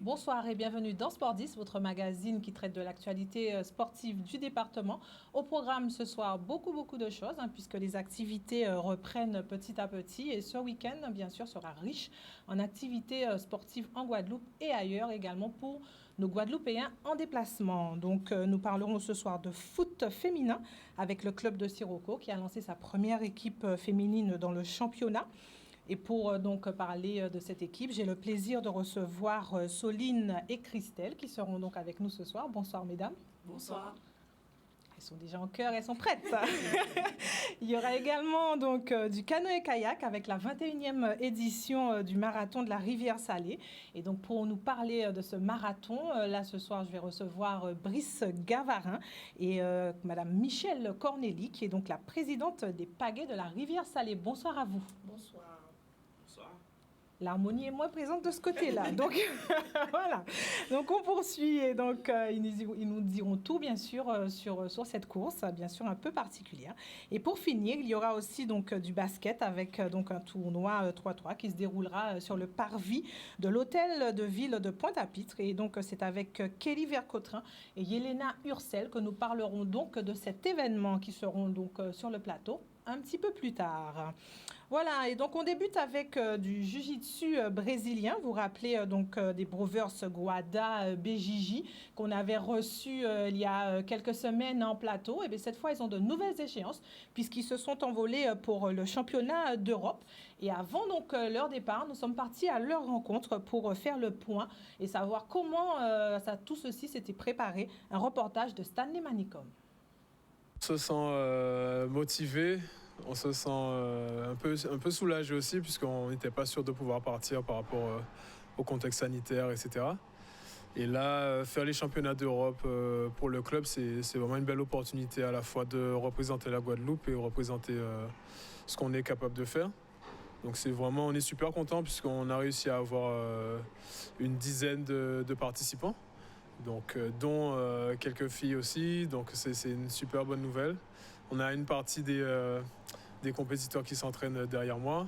Bonsoir et bienvenue dans Sport 10, votre magazine qui traite de l'actualité sportive du département. Au programme ce soir, beaucoup de choses, puisque les activités reprennent petit à petit. Et ce week-end, bien sûr, sera riche en activités sportives en Guadeloupe et ailleurs également pour nos Guadeloupéens en déplacement. Donc, nous parlerons ce soir de foot féminin avec le club de Sirocco qui a lancé sa première équipe féminine dans le championnat. Et pour donc parler de cette équipe, j'ai le plaisir de recevoir Soline et Christelle qui seront donc avec nous ce soir. Bonsoir mesdames. Bonsoir. Elles sont déjà en chœur, elles sont prêtes. Il y aura également donc du canoë-kayak avec la 21e édition du marathon de la Rivière-Salée. Et donc pour nous parler de ce marathon, là ce soir je vais recevoir Brice Gavarin et Madame Michèle Cornély qui est donc la présidente des pagaies de la Rivière-Salée. Bonsoir à vous. Bonsoir. L'harmonie est moins présente de ce côté-là. Donc, voilà. Donc, on poursuit. Et donc, ils nous diront tout, bien sûr, sur cette course, bien sûr, un peu particulière. Et pour finir, il y aura aussi donc, du basket avec donc, un tournoi 3-3 qui se déroulera sur le parvis de l'hôtel de ville de Pointe-à-Pitre. Et donc, c'est avec Kelly Vercotrin et Yelena Ursel que nous parlerons donc de cet événement qui seront donc sur le plateau un petit peu plus tard. Voilà, et donc on débute avec du jiu-jitsu brésilien. Vous vous rappelez donc des Brothers Guada BJJ qu'on avait reçus il y a quelques semaines en plateau. Et bien cette fois, ils ont de nouvelles échéances puisqu'ils se sont envolés pour le championnat d'Europe. Et avant donc leur départ, nous sommes partis à leur rencontre pour faire le point et savoir comment tout ceci s'était préparé. Un reportage de Stanley Manicom. On se sent motivé. On se sent un peu soulagé aussi puisqu'on n'était pas sûr de pouvoir partir par rapport au contexte sanitaire, etc. Et là, faire les championnats d'Europe pour le club, c'est vraiment une belle opportunité à la fois de représenter la Guadeloupe et représenter ce qu'on est capable de faire. Donc on est super content puisqu'on a réussi à avoir une dizaine de participants, donc, dont quelques filles aussi. Donc c'est une super bonne nouvelle. On a une partie des compétiteurs qui s'entraînent derrière moi.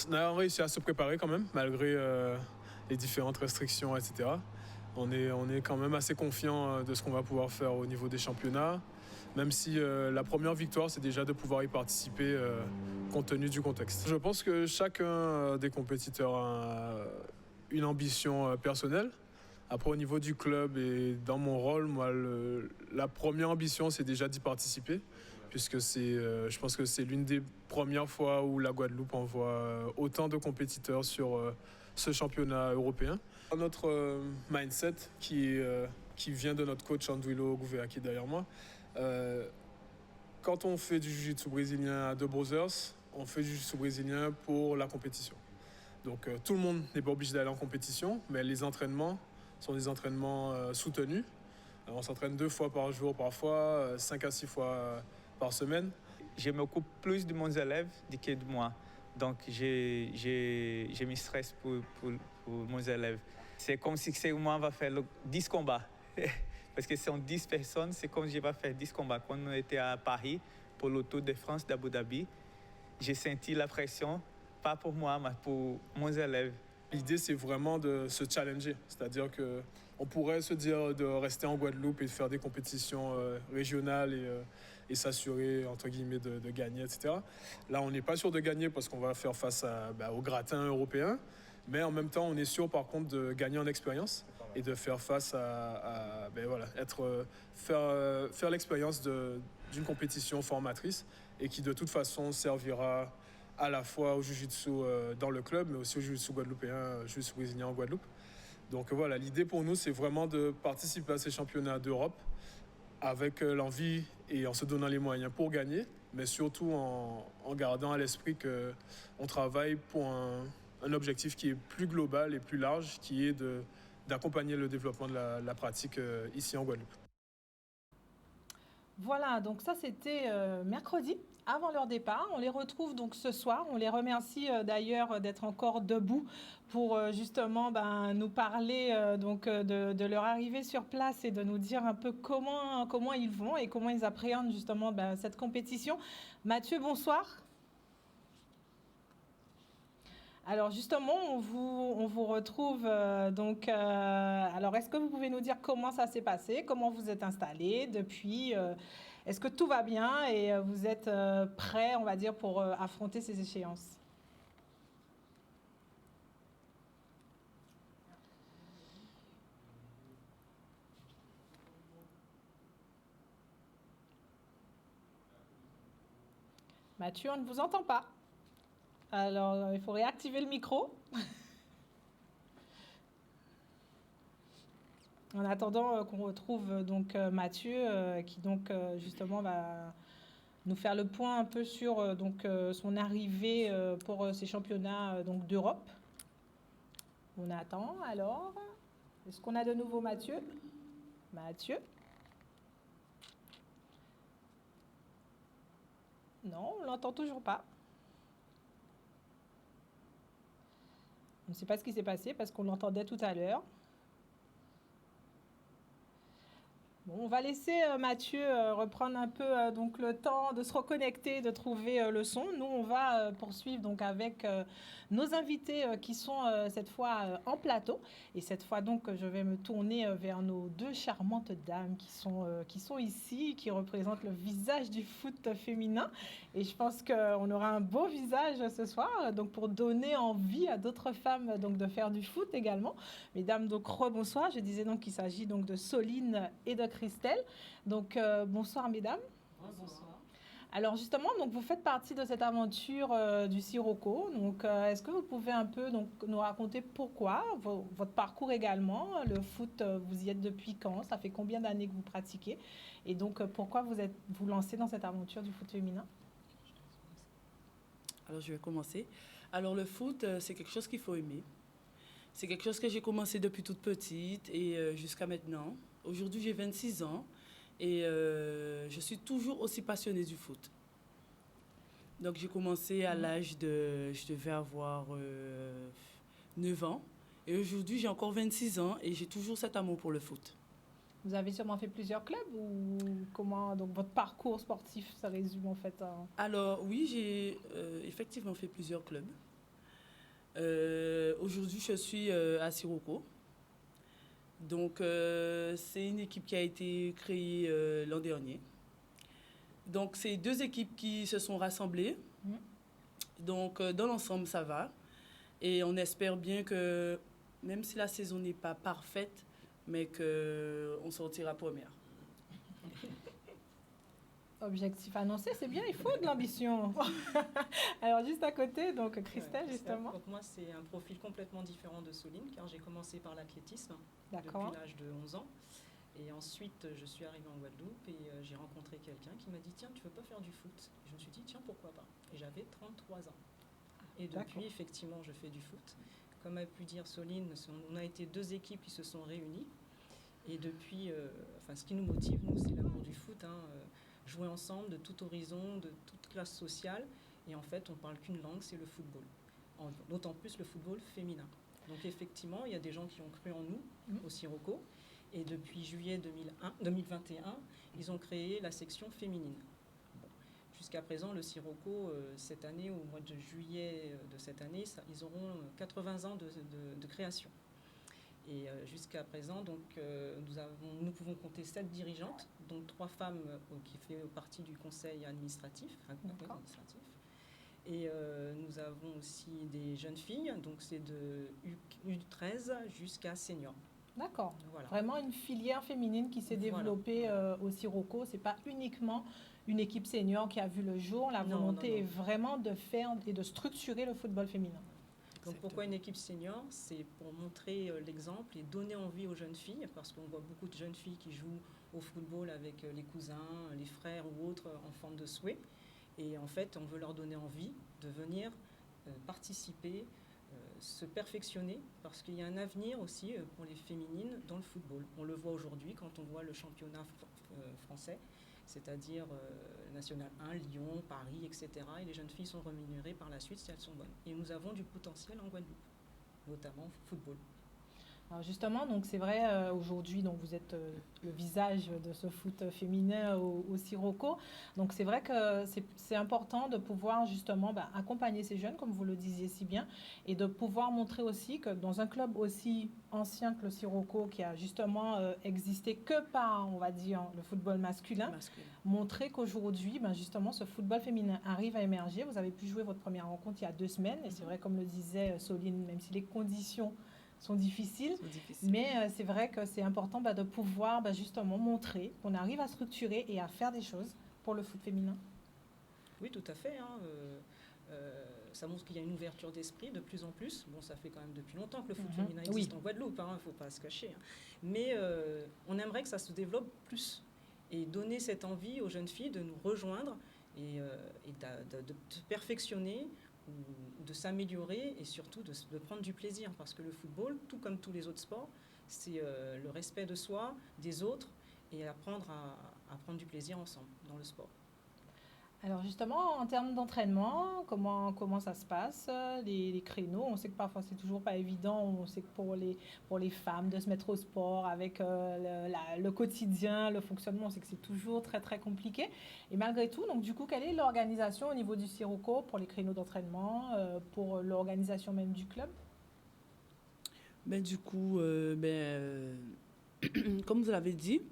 On a réussi à se préparer quand même, malgré les différentes restrictions, etc. On est quand même assez confiant de ce qu'on va pouvoir faire au niveau des championnats, même si la première victoire, c'est déjà de pouvoir y participer compte tenu du contexte. Je pense que chacun des compétiteurs a une ambition personnelle. Après, au niveau du club et dans mon rôle, moi, la première ambition, c'est déjà d'y participer, puisque je pense que c'est l'une des premières fois où la Guadeloupe envoie autant de compétiteurs sur ce championnat européen. Notre mindset, qui vient de notre coach Andouilo Gouvéa, qui est derrière moi, quand on fait du jiu-jitsu brésilien à The Brothers, on fait du jiu-jitsu brésilien pour la compétition. Donc tout le monde n'est pas obligé d'aller en compétition, mais les entraînements sont des entraînements soutenus. On s'entraîne 2 fois par jour, parfois 5 à 6 fois par semaine. Je m'occupe plus de mes élèves que de moi. Donc, je me stresse pour mes élèves. C'est comme si moi va faire 10 combats. Parce que ce sont 10 personnes, c'est comme si je vais faire 10 combats. Quand on était à Paris pour le Tour de France d'Abu Dhabi, j'ai senti la pression, pas pour moi, mais pour mes élèves. L'idée, c'est vraiment de se challenger. C'est-à-dire qu'on pourrait se dire de rester en Guadeloupe et de faire des compétitions régionales et s'assurer, entre guillemets, de gagner, etc. Là, on n'est pas sûr de gagner parce qu'on va faire face au gratin européen. Mais en même temps, on est sûr, par contre, de gagner en expérience et de faire face faire l'expérience d'une compétition formatrice et qui, de toute façon, servira à la fois au jiu-jitsu dans le club, mais aussi au jiu-jitsu guadeloupéen, jiu-jitsu brésilien en Guadeloupe. Donc voilà, l'idée pour nous, c'est vraiment de participer à ces championnats d'Europe avec l'envie et en se donnant les moyens pour gagner, mais surtout en gardant à l'esprit qu'on travaille pour un objectif qui est plus global et plus large, qui est d'accompagner le développement de la pratique ici en Guadeloupe. Voilà, donc ça c'était mercredi, avant leur départ. On les retrouve donc ce soir. On les remercie d'ailleurs d'être encore debout pour justement nous parler de leur arrivée sur place et de nous dire un peu comment ils vont et comment ils appréhendent justement cette compétition. Mathieu, bonsoir. Alors justement, on vous retrouve alors, est-ce que vous pouvez nous dire comment ça s'est passé, comment vous êtes installés depuis est-ce que tout va bien et vous êtes prêts, on va dire, pour affronter ces échéances? Mathieu, on ne vous entend pas. Alors, il faut réactiver le micro. En attendant qu'on retrouve Mathieu, qui justement va nous faire le point un peu sur son arrivée pour ces championnats d'Europe. On attend alors. Est-ce qu'on a de nouveau Mathieu? Mathieu? Non, on l'entend toujours pas. On ne sait pas ce qui s'est passé parce qu'on l'entendait tout à l'heure. Bon, on va laisser Mathieu reprendre un peu le temps de se reconnecter, de trouver le son. Nous, on va poursuivre avec nos invités qui sont cette fois en plateau. Et cette fois, je vais me tourner vers nos deux charmantes dames qui sont ici, qui représentent le visage du foot féminin. Et je pense qu'on aura un beau visage ce soir, pour donner envie à d'autres femmes de faire du foot également. Mesdames, rebonsoir. Je disais qu'il s'agit de Soline et de Christelle. Bonsoir mesdames. Bonsoir. Alors justement, vous faites partie de cette aventure du Sirocco. Est-ce que vous pouvez un peu nous raconter pourquoi, votre parcours également, le foot, vous y êtes depuis quand? Ça fait combien d'années que vous pratiquez? Et pourquoi vous lancez dans cette aventure du foot féminin? Alors je vais commencer. Alors le foot, c'est quelque chose qu'il faut aimer. C'est quelque chose que j'ai commencé depuis toute petite et jusqu'à maintenant. Aujourd'hui, j'ai 26 ans et je suis toujours aussi passionnée du foot. Donc, j'ai commencé à l'âge de... Je devais avoir 9 ans. Et aujourd'hui, j'ai encore 26 ans et j'ai toujours cet amour pour le foot. Vous avez sûrement fait plusieurs clubs ou comment votre parcours sportif, ça résume en fait Alors, oui, j'ai effectivement fait plusieurs clubs. Aujourd'hui, je suis à Sirocco. Donc, c'est une équipe qui a été créée l'an dernier. Donc, c'est deux équipes qui se sont rassemblées. Donc, dans l'ensemble, ça va. Et on espère bien que, même si la saison n'est pas parfaite, mais qu'on sortira première. Objectif annoncé, c'est bien, il faut de l'ambition. Alors, juste à côté, Christelle, justement. Donc, moi, c'est un profil complètement différent de Soline, car j'ai commencé par l'athlétisme depuis l'âge de 11 ans. Et ensuite, je suis arrivée en Guadeloupe et j'ai rencontré quelqu'un qui m'a dit « Tiens, tu veux pas faire du foot ?» Je me suis dit « Tiens, pourquoi pas ?» Et j'avais 33 ans. Et depuis, effectivement, je fais du foot. Comme a pu dire Soline, on a été deux équipes qui se sont réunies. Et depuis, ce qui nous motive, nous, c'est l'amour du foot. Jouer ensemble, de tout horizon, de toute classe sociale. Et en fait, on parle qu'une langue, c'est le football. D'autant plus le football féminin. Donc effectivement, il y a des gens qui ont cru en nous, au Sirocco. Et depuis juillet 2021, ils ont créé la section féminine. Bon. Jusqu'à présent, le Sirocco, cette année, au mois de juillet de cette année, ils auront 80 ans de création. Et jusqu'à présent, nous pouvons compter 7 dirigeantes, dont 3 femmes qui font partie du conseil administratif. Et nous avons aussi des jeunes filles, donc c'est de U13 jusqu'à senior. D'accord. Voilà. Vraiment une filière féminine qui s'est développée au Sirocco. Ce n'est pas uniquement une équipe senior qui a vu le jour. La volonté est vraiment de faire et de structurer le football féminin. Donc pourquoi une équipe senior? C'est pour montrer l'exemple et donner envie aux jeunes filles, parce qu'on voit beaucoup de jeunes filles qui jouent au football avec les cousins, les frères ou autres en forme de souhait. Et en fait, on veut leur donner envie de venir participer, se perfectionner, parce qu'il y a un avenir aussi pour les féminines dans le football. On le voit aujourd'hui quand on voit le championnat français. c'est-à-dire National 1, Lyon, Paris, etc. Et les jeunes filles sont rémunérées par la suite si elles sont bonnes. Et nous avons du potentiel en Guadeloupe, notamment football. Alors justement, donc c'est vrai, aujourd'hui, donc vous êtes le visage de ce foot féminin au Sirocco. Donc c'est vrai que c'est important de pouvoir justement accompagner ces jeunes, comme vous le disiez si bien, et de pouvoir montrer aussi que dans un club aussi ancien que le Sirocco, qui a justement existé que par, on va dire, le football masculin. Montrer qu'aujourd'hui, justement, ce football féminin arrive à émerger. Vous avez pu jouer votre première rencontre il y a 2 semaines, et c'est vrai, comme le disait Soline, même si les conditions sont difficiles. Mais c'est vrai que c'est important de pouvoir justement montrer qu'on arrive à structurer et à faire des choses pour le foot féminin. Oui, tout à fait. Ça montre qu'il y a une ouverture d'esprit de plus en plus. Bon, ça fait quand même depuis longtemps que le foot féminin existe en Guadeloupe, il ne faut pas se cacher. Mais on aimerait que ça se développe plus et donner cette envie aux jeunes filles de nous rejoindre et de se perfectionner, ou de s'améliorer et surtout de prendre du plaisir, parce que le football, tout comme tous les autres sports, c'est le respect de soi, des autres, et apprendre à prendre du plaisir ensemble dans le sport. Alors justement, en termes d'entraînement, comment ça se passe, les créneaux? On sait que parfois c'est toujours pas évident, on sait que pour les femmes de se mettre au sport avec le quotidien, le fonctionnement, on sait que c'est toujours très très compliqué. Et malgré tout, donc du coup, quelle est l'organisation au niveau du Sirocco pour les créneaux d'entraînement, pour l'organisation même du club? Du coup, comme vous l'avez dit,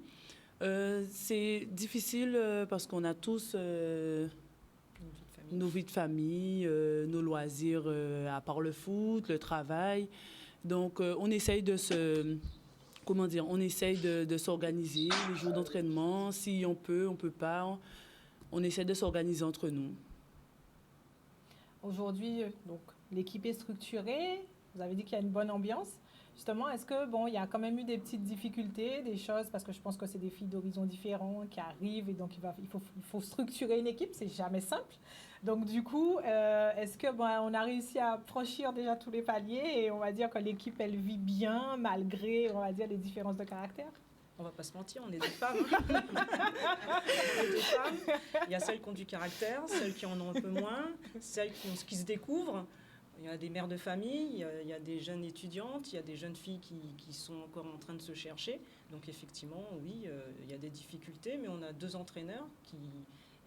c'est difficile parce qu'on a tous nos vies de famille, nos loisirs à part le foot, le travail. Donc, on essaye de s'organiser les jours d'entraînement. Si on peut pas. On essaie de s'organiser entre nous. Aujourd'hui, donc, l'équipe est structurée. Vous avez dit qu'il y a une bonne ambiance. Justement, est-ce que il y a quand même eu des petites difficultés, des choses, parce que je pense que c'est des filles d'horizons différents qui arrivent et donc il faut structurer une équipe, c'est jamais simple. Donc du coup, est-ce que on a réussi à franchir déjà tous les paliers et on va dire que l'équipe elle vit bien malgré, on va dire, les différences de caractère? On va pas se mentir, on est des femmes. On est des femmes. Il y a celles qui ont du caractère, celles qui en ont un peu moins, celles qui se découvrent. Il y a des mères de famille, il y a des jeunes étudiantes, il y a des jeunes filles qui sont encore en train de se chercher. Donc effectivement, oui, il y a des difficultés, mais on a 2 entraîneurs qui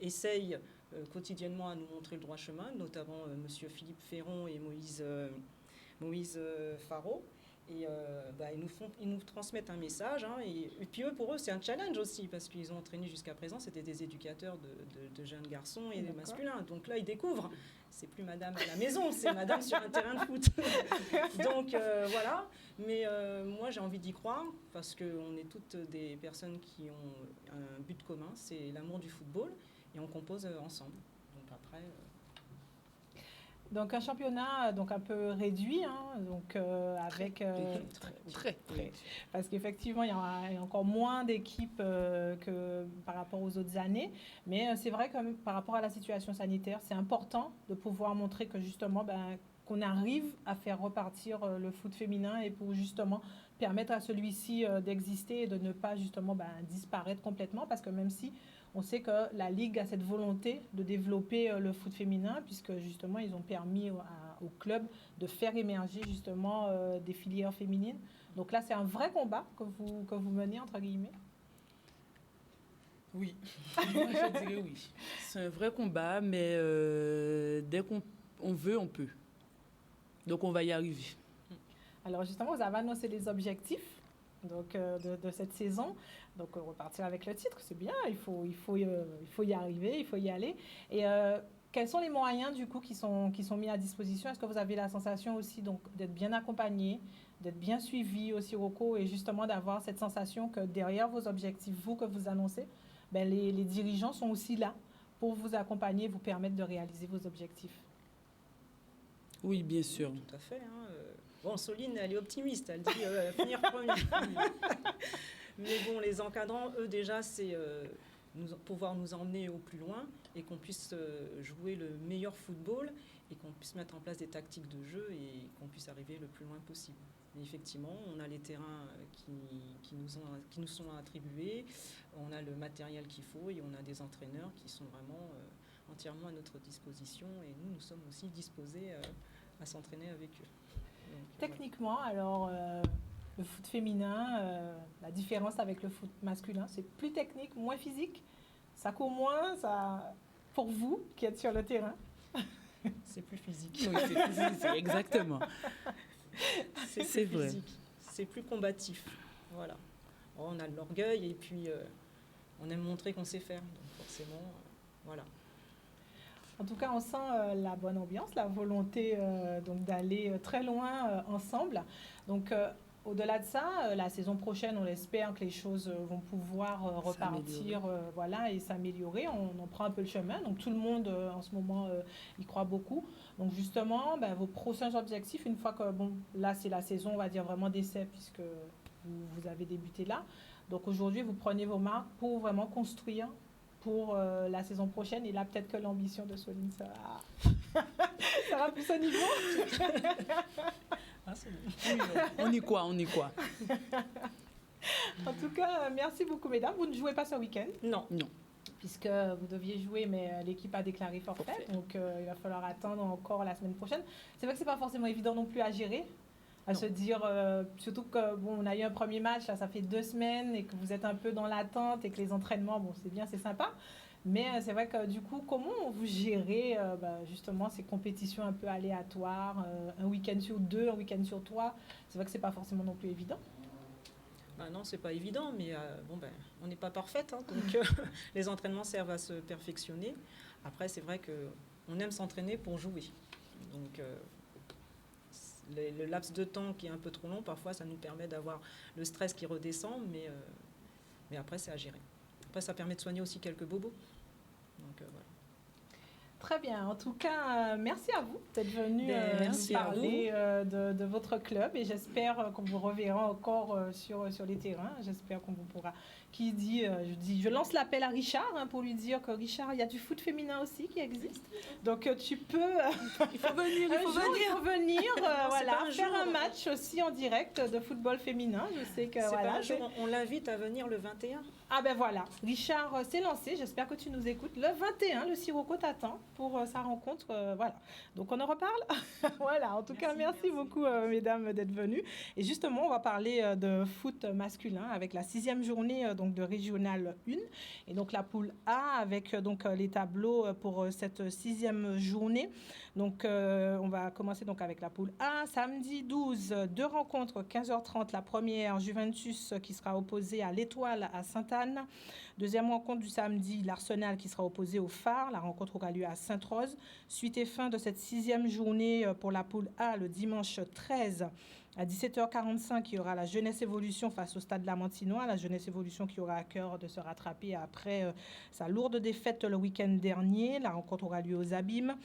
essayent quotidiennement à nous montrer le droit chemin, notamment Monsieur Philippe Ferron et Moïse Faro. Et ils nous transmettent un message. Et puis pour eux, c'est un challenge aussi, parce qu'ils ont entraîné jusqu'à présent, c'était des éducateurs de jeunes garçons et des masculins. Donc là, ils découvrent. C'est plus madame à la maison, c'est madame sur un terrain de foot. Donc voilà. Mais moi, j'ai envie d'y croire, parce qu'on est toutes des personnes qui ont un but commun, c'est l'amour du football, et on compose ensemble. Donc après... Donc un championnat donc un peu réduit, donc avec très. Parce qu'effectivement il y a encore moins d'équipes que par rapport aux autres années, mais c'est vrai que par rapport à la situation sanitaire, c'est important de pouvoir montrer que justement qu'on arrive à faire repartir le foot féminin et pour justement permettre à celui-ci d'exister et de ne pas justement disparaître complètement, parce que même si on sait que la Ligue a cette volonté de développer le foot féminin, puisque justement, ils ont permis au club de faire émerger justement des filières féminines. Donc là, c'est un vrai combat que vous menez, entre guillemets. Oui, moi, je dirais oui. C'est un vrai combat, mais dès qu'on veut, on peut. Donc on va y arriver. Alors justement, vous avez annoncé les objectifs donc, de cette saison. Donc, repartir avec le titre, c'est bien, il faut y arriver, il faut y aller. Et quels sont les moyens, du coup, qui sont mis à disposition? Est-ce que vous avez la sensation aussi donc, d'être bien accompagné, d'être bien suivi au Sirocco et justement d'avoir cette sensation que derrière vos objectifs, que vous annoncez, les dirigeants sont aussi là pour vous accompagner, vous permettre de réaliser vos objectifs? Oui, bien sûr. Tout à fait. Bon, Soline, elle est optimiste, elle dit finir premier. Mais bon, les encadrants, eux, déjà, c'est pouvoir nous emmener au plus loin et qu'on puisse jouer le meilleur football et qu'on puisse mettre en place des tactiques de jeu et qu'on puisse arriver le plus loin possible. Mais effectivement, on a les terrains qui nous sont attribués, on a le matériel qu'il faut et on a des entraîneurs qui sont vraiment entièrement à notre disposition et nous sommes aussi disposés à s'entraîner avec eux. Donc, techniquement, alors, le foot féminin, la différence avec le foot masculin, c'est plus technique, moins physique, ça court moins, pour vous qui êtes sur le terrain. C'est plus physique. Oui, c'est plus physique, exactement. C'est vrai. Physique. C'est plus combatif. Voilà. On a de l'orgueil et puis on aime montrer qu'on sait faire. Donc forcément, voilà. En tout cas, on sent la bonne ambiance, la volonté donc d'aller très loin ensemble. Donc, au-delà de ça, la saison prochaine, on espère que les choses vont pouvoir repartir voilà, et s'améliorer. On en prend un peu le chemin. Donc, tout le monde, en ce moment, y croit beaucoup. Donc, justement, vos prochains objectifs, une fois que, là, c'est la saison, on va dire, vraiment d'essai, puisque vous avez débuté là. Donc, aujourd'hui, vous prenez vos marques pour vraiment construire pour la saison prochaine. Et là, peut-être que l'ambition de Soline sera plus au niveau. On y croit. En tout cas, merci beaucoup, mesdames. Vous ne jouez pas ce week-end? Non. Puisque vous deviez jouer, mais l'équipe a déclaré forfait. Donc, il va falloir attendre encore la semaine prochaine. C'est vrai que ce n'est pas forcément évident non plus à gérer. Se dire, surtout que on a eu un premier match, là, ça fait 2 semaines, et que vous êtes un peu dans l'attente, et que les entraînements, c'est bien, c'est sympa. Mais c'est vrai que du coup, comment vous gérez justement ces compétitions un peu aléatoires, un week-end sur 2, un week-end sur 3? C'est vrai que c'est pas forcément non plus évident. Non, c'est pas évident, mais on n'est pas parfaite, hein, donc les entraînements servent à se perfectionner. Après, c'est vrai qu'on aime s'entraîner pour jouer. Donc, le laps de temps qui est un peu trop long, parfois, ça nous permet d'avoir le stress qui redescend, mais après, c'est à gérer. Après, ça permet de soigner aussi quelques bobos. Donc, voilà. Très bien. En tout cas, merci à vous d'être venu nous parler de votre club et j'espère qu'on vous reverra encore sur les terrains. J'espère qu'on vous pourra... je lance l'appel à Richard pour lui dire que Richard, il y a du foot féminin aussi qui existe. Donc, tu peux... il faut venir. Voilà, faire un match aussi en direct de football féminin. Je sais que... on l'invite à venir le 21. Ah ben voilà, Richard s'est lancé, j'espère que tu nous écoutes. Le 21, le Sirocco t'attend pour sa rencontre, voilà. Donc on en reparle. Voilà, en tout cas, merci beaucoup mesdames d'être venues. Et justement, on va parler de foot masculin avec la 6e journée donc de Régional 1. Et donc la poule A avec donc les tableaux pour cette 6e journée. Donc on va commencer donc avec la poule A. Samedi 12, 2 rencontres, 15h30. La première, Juventus qui sera opposée à l'Étoile à Sainte-Anne. Deuxième rencontre du samedi, l'Arsenal qui sera opposé au Phare. La rencontre aura lieu à Sainte-Rose. Suite et fin de cette 6e journée pour la poule A le dimanche 13 à 17h45, il y aura la Jeunesse Évolution face au Stade Lamantinois. La Jeunesse Évolution qui aura à cœur de se rattraper après sa lourde défaite le week-end dernier. La rencontre aura lieu aux Abîmes.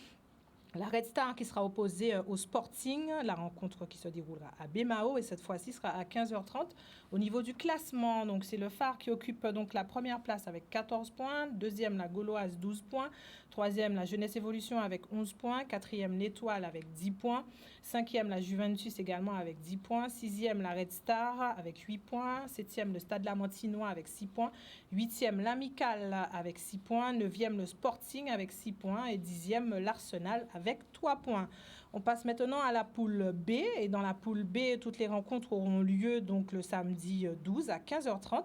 La Red Star qui sera opposée au Sporting, la rencontre qui se déroulera à Bémao et cette fois-ci sera à 15h30. Au niveau du classement, donc c'est le Phare qui occupe donc la première place avec 14 points, deuxième la Gauloise 12 points, troisième la Jeunesse Évolution avec 11 points, quatrième l'Étoile avec 10 points, cinquième la Juventus également avec 10 points, sixième la Red Star avec 8 points, septième le Stade Lamantinois avec 6 points, huitième l'Amicale avec 6 points, neuvième le Sporting avec 6 points et dixième l'Arsenal avec 3 points. On passe maintenant à la poule B. Et dans la poule B, toutes les rencontres auront lieu donc le samedi 12 à 15h30.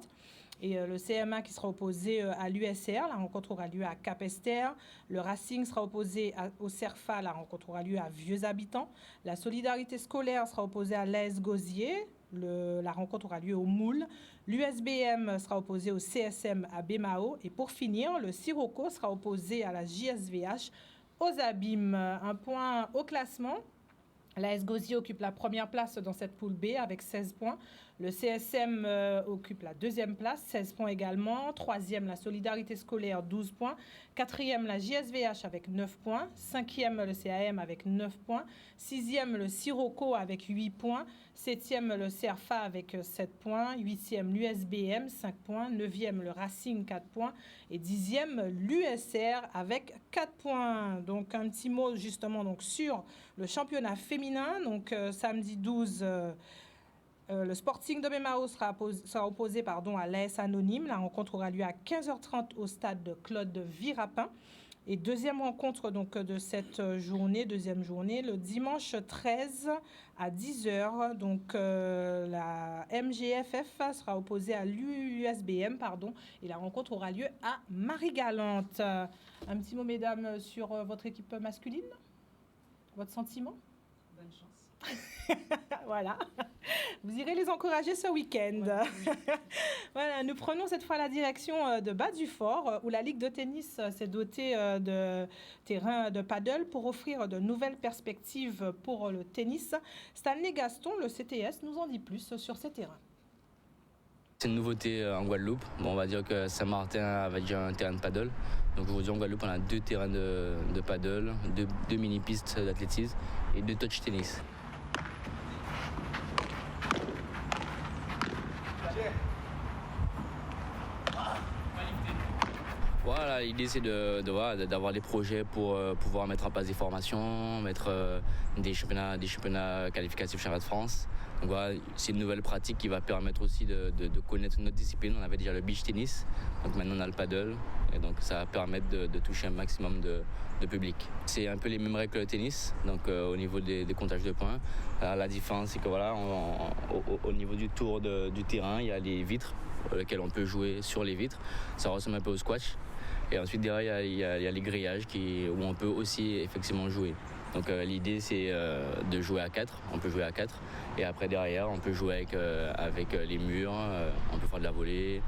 Et le CMA qui sera opposé à l'USR, la rencontre aura lieu à Cap-Esther. Le Racing sera opposé au CERFA, la rencontre aura lieu à Vieux-Habitants. La Solidarité scolaire sera opposée à l'AS Gosier. La rencontre aura lieu au Moule. L'USBM sera opposé au CSM à Bémao. Et pour finir, le Sirocco sera opposé à la JSVH aux Abîmes. Un point au classement. L'AS Gosier occupe la première place dans cette poule B avec 16 points. Le CSM occupe la deuxième place, 16 points également. Troisième, la Solidarité scolaire, 12 points. Quatrième, la JSVH avec 9 points. Cinquième, le CAM avec 9 points. Sixième, le Sirocco avec 8 points. Septième, le CERFA avec 7 points. Huitième, l'USBM, 5 points. Neuvième, le Racing, 4 points. Et dixième, l'USR avec 4 points. Donc, un petit mot justement donc, sur le championnat féminin. Donc, samedi 12... Le Sporting de Memao sera opposé à l'AS Anonyme. La rencontre aura lieu à 15h30 au stade de Claude Virapin. Et deuxième rencontre donc, de cette deuxième journée, le dimanche 13 à 10h. Donc, la MGFF sera opposée à l'USBM, et la rencontre aura lieu à Marie-Galante. Un petit mot, mesdames, sur votre équipe masculine? Votre sentiment? Bonne chance. Voilà. Vous irez les encourager ce week-end. Ouais. Voilà, nous prenons cette fois la direction de Bas-du-Fort, où la Ligue de tennis s'est dotée de terrains de paddle pour offrir de nouvelles perspectives pour le tennis. Stanley Gaston, le CTS, nous en dit plus sur ces terrains. C'est une nouveauté en Guadeloupe. Bon, on va dire que Saint-Martin avait déjà un terrain de paddle. Donc aujourd'hui en Guadeloupe, on a 2 terrains de paddle, 2 mini-pistes d'athlétisme et 2 touch tennis. Voilà, l'idée c'est d'avoir des projets pour pouvoir mettre en place des formations, mettre des championnats qualificatifs championnat de France. Donc voilà, c'est une nouvelle pratique qui va permettre aussi de connaître notre discipline. On avait déjà le beach tennis, donc maintenant on a le paddle, et donc ça va permettre de toucher un maximum de public. C'est un peu les mêmes règles que le tennis, donc au niveau des comptages de points. La différence c'est que voilà, au niveau du tour du terrain, il y a les vitres, lesquelles on peut jouer sur les vitres. Ça ressemble un peu au squash. Et ensuite derrière il y a les grillages où on peut aussi effectivement jouer. Donc l'idée c'est de jouer à 4, on peut jouer à 4. Et après derrière on peut jouer avec les murs, on peut faire de la volée.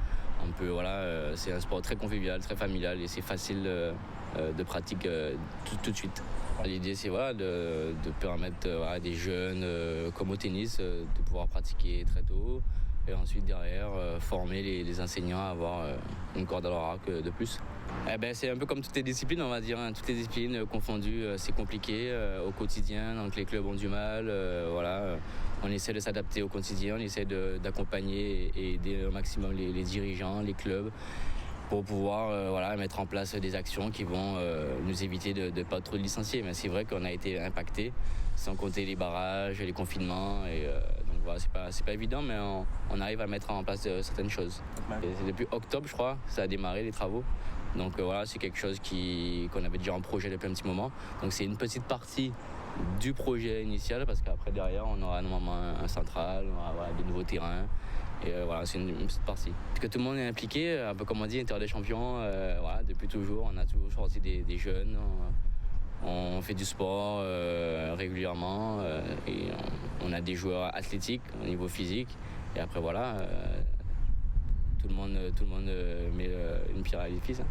C'est un sport très convivial, très familial et c'est facile de pratique tout de suite. L'idée c'est de permettre à des jeunes comme au tennis de pouvoir pratiquer très tôt. Et ensuite derrière former les enseignants à avoir une corde à leur arc de plus. C'est un peu comme toutes les disciplines, on va dire, hein. Toutes les disciplines confondues, c'est compliqué au quotidien, donc les clubs ont du mal, on essaie de s'adapter au quotidien, on essaie d'accompagner et aider au maximum les dirigeants, les clubs, pour pouvoir mettre en place des actions qui vont nous éviter de ne pas trop licencier. Mais c'est vrai qu'on a été impacté, sans compter les barrages, les confinements, et donc voilà, c'est pas évident, mais on arrive à mettre en place certaines choses. Et c'est depuis octobre, je crois, ça a démarré les travaux. Donc c'est quelque chose qu'on avait déjà en projet depuis un petit moment. Donc c'est une petite partie du projet initial, parce qu'après derrière on aura normalement un central, on aura des nouveaux terrains. Et c'est une petite partie. Parce que tout le monde est impliqué, un peu comme on dit, Inter des champions, depuis toujours, on a toujours sorti des jeunes, on fait du sport régulièrement, et on a des joueurs athlétiques au niveau physique. Et après tout le monde met une pierre à l'édifice.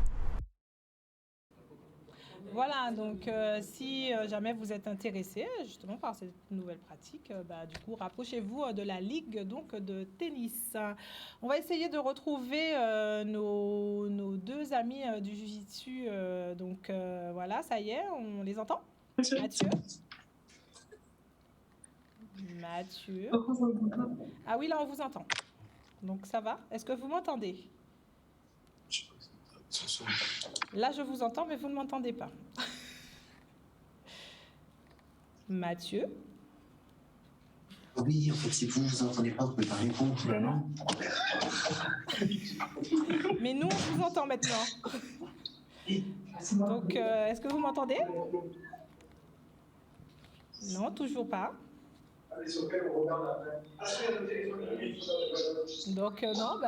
Voilà, donc si jamais vous êtes intéressé justement par cette nouvelle pratique, du coup, rapprochez-vous de la Ligue donc, de tennis. On va essayer de retrouver nos 2 amis du Jiu-Jitsu. Voilà, ça y est, on les entend. Mathieu. Ah oui, là, on vous entend. Donc ça va. Est-ce que vous m'entendez ? Là, je vous entends, mais vous ne m'entendez pas. Mathieu. Oui, en fait, si vous ne vous entendez pas, vous pouvez pas répondre. Mais nous, on vous entend maintenant. Donc, est-ce que vous m'entendez ? Non, toujours pas. Donc non,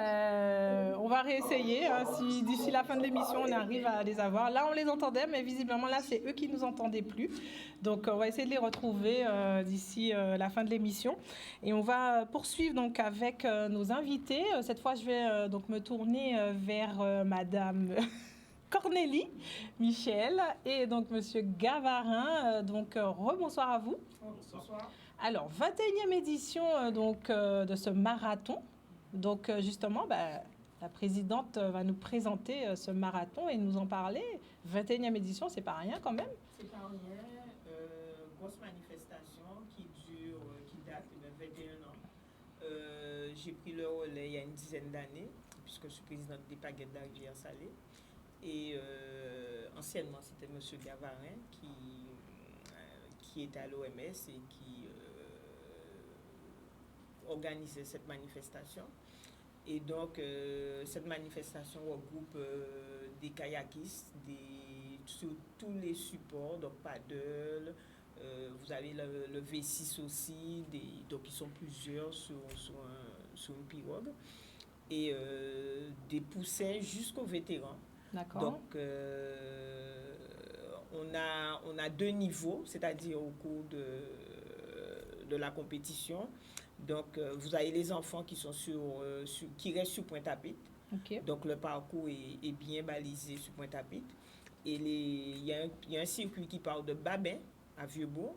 on va réessayer. Si d'ici la fin de l'émission, on arrive à les avoir. Là, on les entendait, mais visiblement, là, c'est eux qui nous entendaient plus. Donc, on va essayer de les retrouver d'ici la fin de l'émission. Et on va poursuivre donc avec nos invités. Cette fois, je vais donc me tourner vers Madame Cornélie Michel et donc Monsieur Gavarin. Rebonsoir à vous. Bonsoir. Alors, 21e édition de ce marathon. Donc, justement, la présidente va nous présenter ce marathon et nous en parler. 21e édition, c'est pas rien quand même. C'est pas rien. Grosse manifestation qui date de 21 ans. J'ai pris le relais il y a une dizaine d'années, puisque je suis présidente des Paguettes de la Rivière-Salée. Et anciennement, c'était M. Gavarin qui était à l'OMS et qui organisé cette manifestation. Et donc, cette manifestation regroupe des kayakistes sur tous les supports, donc paddle, vous avez le V6 aussi, donc ils sont plusieurs sur une pirogue, et des poussins jusqu'aux vétérans. D'accord. Donc, on a 2 niveaux, c'est-à-dire au cours de la compétition. Donc, vous avez les enfants qui sont qui restent sur Pointe-à-Pitre. Okay. Donc, le parcours est bien balisé sur Pointe-à-Pitre. Et il y a un circuit qui part de Babin à Vieux-Bourg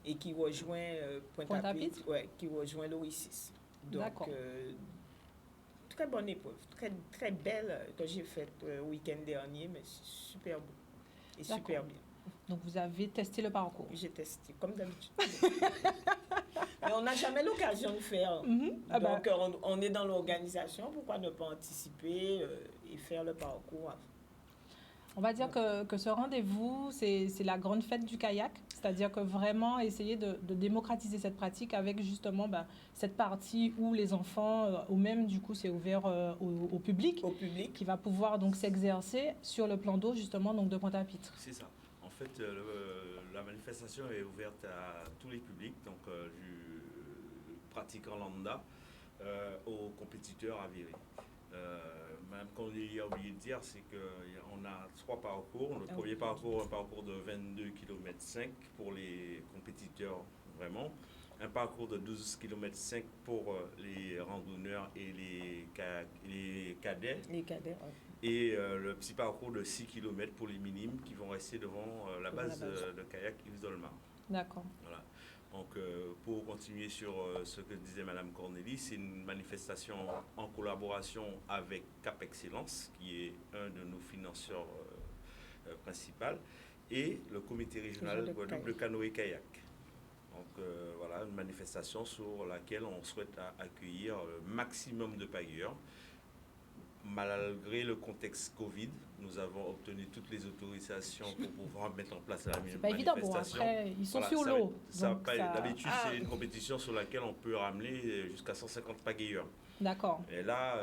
et qui rejoint Pointe-à-Pitre, qui rejoint l'Oricis. Donc, très bonne épreuve, très, très belle que j'ai faite le week-end dernier, mais super beau et super bien. Donc, vous avez testé le parcours? J'ai testé, comme d'habitude. Mais on n'a jamais l'occasion de faire. Donc, on est dans l'organisation. Pourquoi ne pas anticiper et faire le parcours? On va dire que ce rendez-vous, c'est la grande fête du kayak. C'est-à-dire que vraiment essayer de démocratiser cette pratique avec justement cette partie où les enfants, ou même du coup c'est ouvert au public, qui va pouvoir donc s'exercer sur le plan d'eau justement donc de Pointe-à-Pitre. C'est ça. En fait, la manifestation est ouverte à tous les publics, donc du pratiquant lambda aux compétiteurs avérés. Même qu'on a oublié de dire, c'est qu'on a 3 parcours. Le premier parcours, un parcours de 22,5 km pour les compétiteurs vraiment. Un parcours de 12,5 km pour les randonneurs et les cadets. Les cadets, oui. Et le petit parcours de 6 km pour les minimes qui vont rester devant la base de kayak Yves Dolmar. D'accord. Voilà. Donc, pour continuer sur ce que disait Mme Cornélie, c'est une manifestation en collaboration avec Cap Excellence, qui est un de nos financeurs principaux, et le comité régional de Guadeloupe de canoë-kayak. Donc, voilà, une manifestation sur laquelle on souhaite accueillir le maximum de pagayeurs. Malgré le contexte Covid, nous avons obtenu toutes les autorisations pour pouvoir mettre en place la manifestation. C'est pas évident, bon, après, ils sont sur l'eau. D'habitude, c'est une compétition sur laquelle on peut ramener jusqu'à 150 pagayeurs. D'accord. Et là,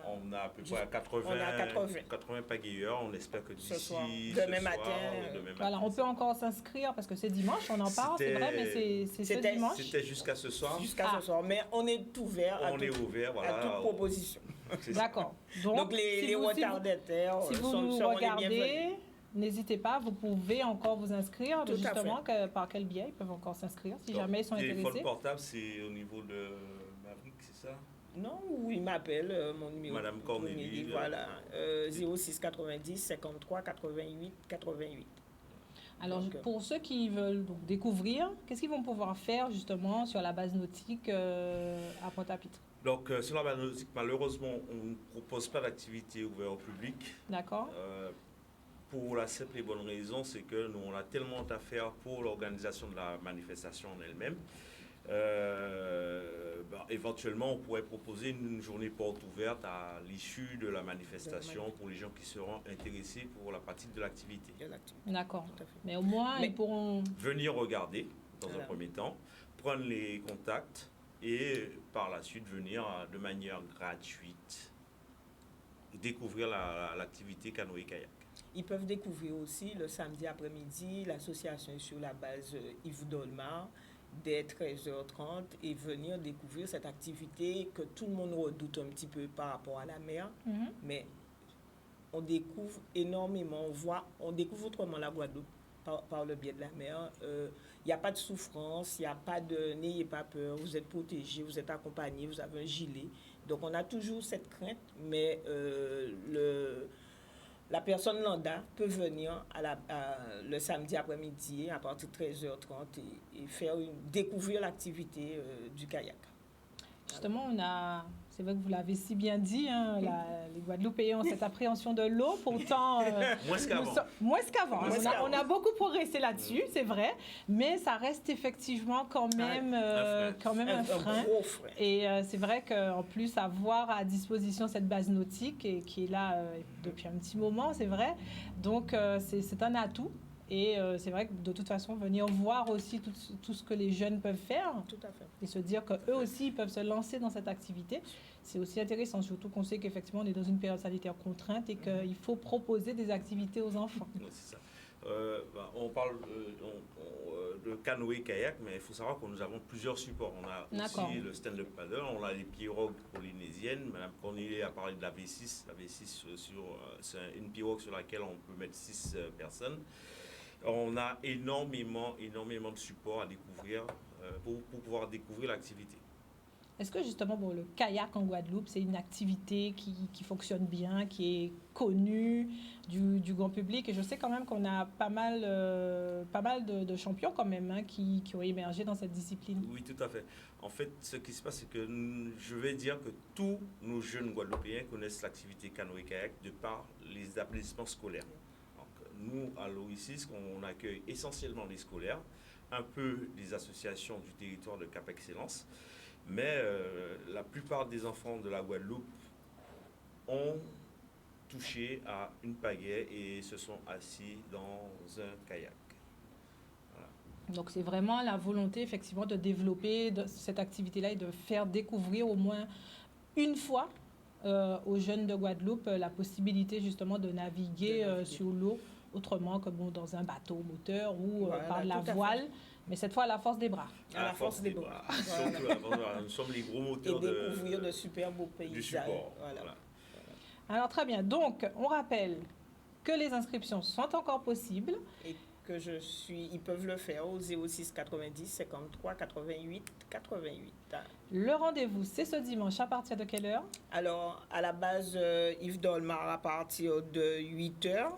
on a à peu près 80 pagayeurs. On espère que d'ici demain matin. Voilà, on peut encore s'inscrire parce que c'est dimanche, on en parle, c'est vrai, mais c'est ce dimanche. C'était jusqu'à ce soir. Jusqu'à ce soir, mais on est ouvert à toute proposition. D'accord. Donc les retardataires, si vous nous regardez, n'hésitez pas, vous pouvez encore vous inscrire. Tout justement, par quel biais ils peuvent encore s'inscrire si jamais ils sont intéressés. Le téléphone portable, c'est au niveau de Maverick, c'est ça? Non, il m'appelle, mon numéro. Madame Cornélie. Voilà, 06 90 53 88 88. Alors, pour ceux qui veulent donc découvrir, qu'est-ce qu'ils vont pouvoir faire justement sur la base nautique à Pointe-à-Pitre? Donc, sur la base nautique, malheureusement, on ne propose pas d'activité ouverte au public. D'accord. Pour la simple et bonne raison, c'est que nous, on a tellement à faire pour l'organisation de la manifestation en elle-même. Éventuellement, on pourrait proposer une journée porte ouverte à l'issue de la manifestation pour les gens qui seront intéressés pour la pratique de l'activité. D'accord. Mais au moins, ils pourront venir regarder dans un premier temps, prendre les contacts et par la suite venir de manière gratuite découvrir l'activité canoë-kayak. Ils peuvent découvrir aussi le samedi après-midi, l'association est sur la base Yves Dolmar dès 13h30 et venir découvrir cette activité que tout le monde redoute un petit peu par rapport à la mer. Mais on découvre énormément, on découvre autrement la Guadeloupe par le biais de la mer. Il n'y a pas de souffrance, il n'y a pas de... N'ayez pas peur, vous êtes protégés, vous êtes accompagnés, vous avez un gilet. Donc on a toujours cette crainte, mais la personne lambda peut venir le samedi après-midi à partir de 13h30 et découvrir l'activité du kayak. Justement, c'est vrai que vous l'avez si bien dit, hein, les Guadeloupéens ont cette appréhension de l'eau, pourtant... Moins qu'avant. On a beaucoup progressé là-dessus, c'est vrai, mais ça reste effectivement quand même un frein. Gros frein. Et c'est vrai qu'en plus, avoir à disposition cette base nautique qui est là depuis un petit moment, c'est vrai, donc c'est un atout. Et c'est vrai que de toute façon, venir voir aussi tout ce que les jeunes peuvent faire. Tout à fait. Et se dire qu'eux aussi peuvent se lancer dans cette activité, c'est aussi intéressant, surtout qu'on sait qu'effectivement on est dans une période sanitaire contrainte et qu'il faut proposer des activités aux enfants. Oui, c'est ça. On parle de canoë-kayak, mais il faut savoir que nous avons plusieurs supports. On a aussi le stand-up paddle, on a les pirogues polynésiennes. Madame Cornelier a parlé de la V6. La V6, c'est une pirogue sur laquelle on peut mettre 6 personnes. On a énormément de supports à découvrir pour pouvoir découvrir l'activité. Est-ce que justement, le kayak en Guadeloupe, c'est une activité qui fonctionne bien, qui est connue du grand public? Et je sais quand même qu'on a pas mal de champions quand même qui ont émergé dans cette discipline. Oui, tout à fait. En fait, ce qui se passe, c'est que je vais dire que tous nos jeunes Guadeloupéens connaissent l'activité canoë-kayak de par les établissements scolaires. Donc, nous, à l'OICIS, on accueille essentiellement les scolaires, un peu des associations du territoire de Cap Excellence. Mais la plupart des enfants de la Guadeloupe ont touché à une pagaie et se sont assis dans un kayak. Voilà. Donc c'est vraiment la volonté effectivement de développer cette activité-là et de faire découvrir au moins une fois aux jeunes de Guadeloupe la possibilité justement de naviguer sur l'eau autrement que dans un bateau moteur ou par la voile. Mais cette fois, à la force des bras. À la force des bras. Voilà. Nous sommes les gros moteurs et découvrir de super beaux paysages. Du support. Voilà. Alors, très bien. Donc, on rappelle que les inscriptions sont encore possibles. Et que ils peuvent le faire au 06 90 53 88 88. Le rendez-vous, c'est ce dimanche. À partir de quelle heure? Alors, à la base, Yves Dolmar à partir de 8h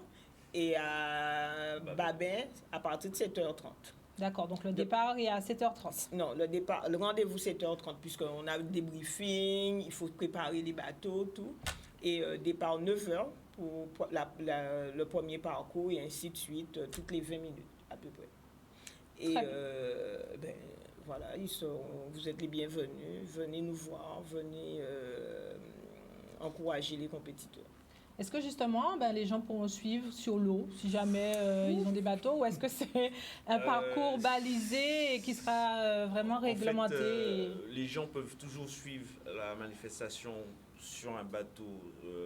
et à Babin à partir de 7h30. D'accord, donc le départ est à 7h30. Non, le rendez-vous 7h30 puisqu'on a des briefings, il faut préparer les bateaux, tout. Et départ 9h pour le premier parcours et ainsi de suite, toutes les 20 minutes à peu près. Et voilà, vous êtes les bienvenus, venez nous voir, venez encourager les compétiteurs. Est-ce que justement, les gens pourront suivre sur l'eau si jamais ils ont des bateaux, ou est-ce que c'est un parcours balisé et qui sera vraiment réglementé? En fait, les gens peuvent toujours suivre la manifestation sur un bateau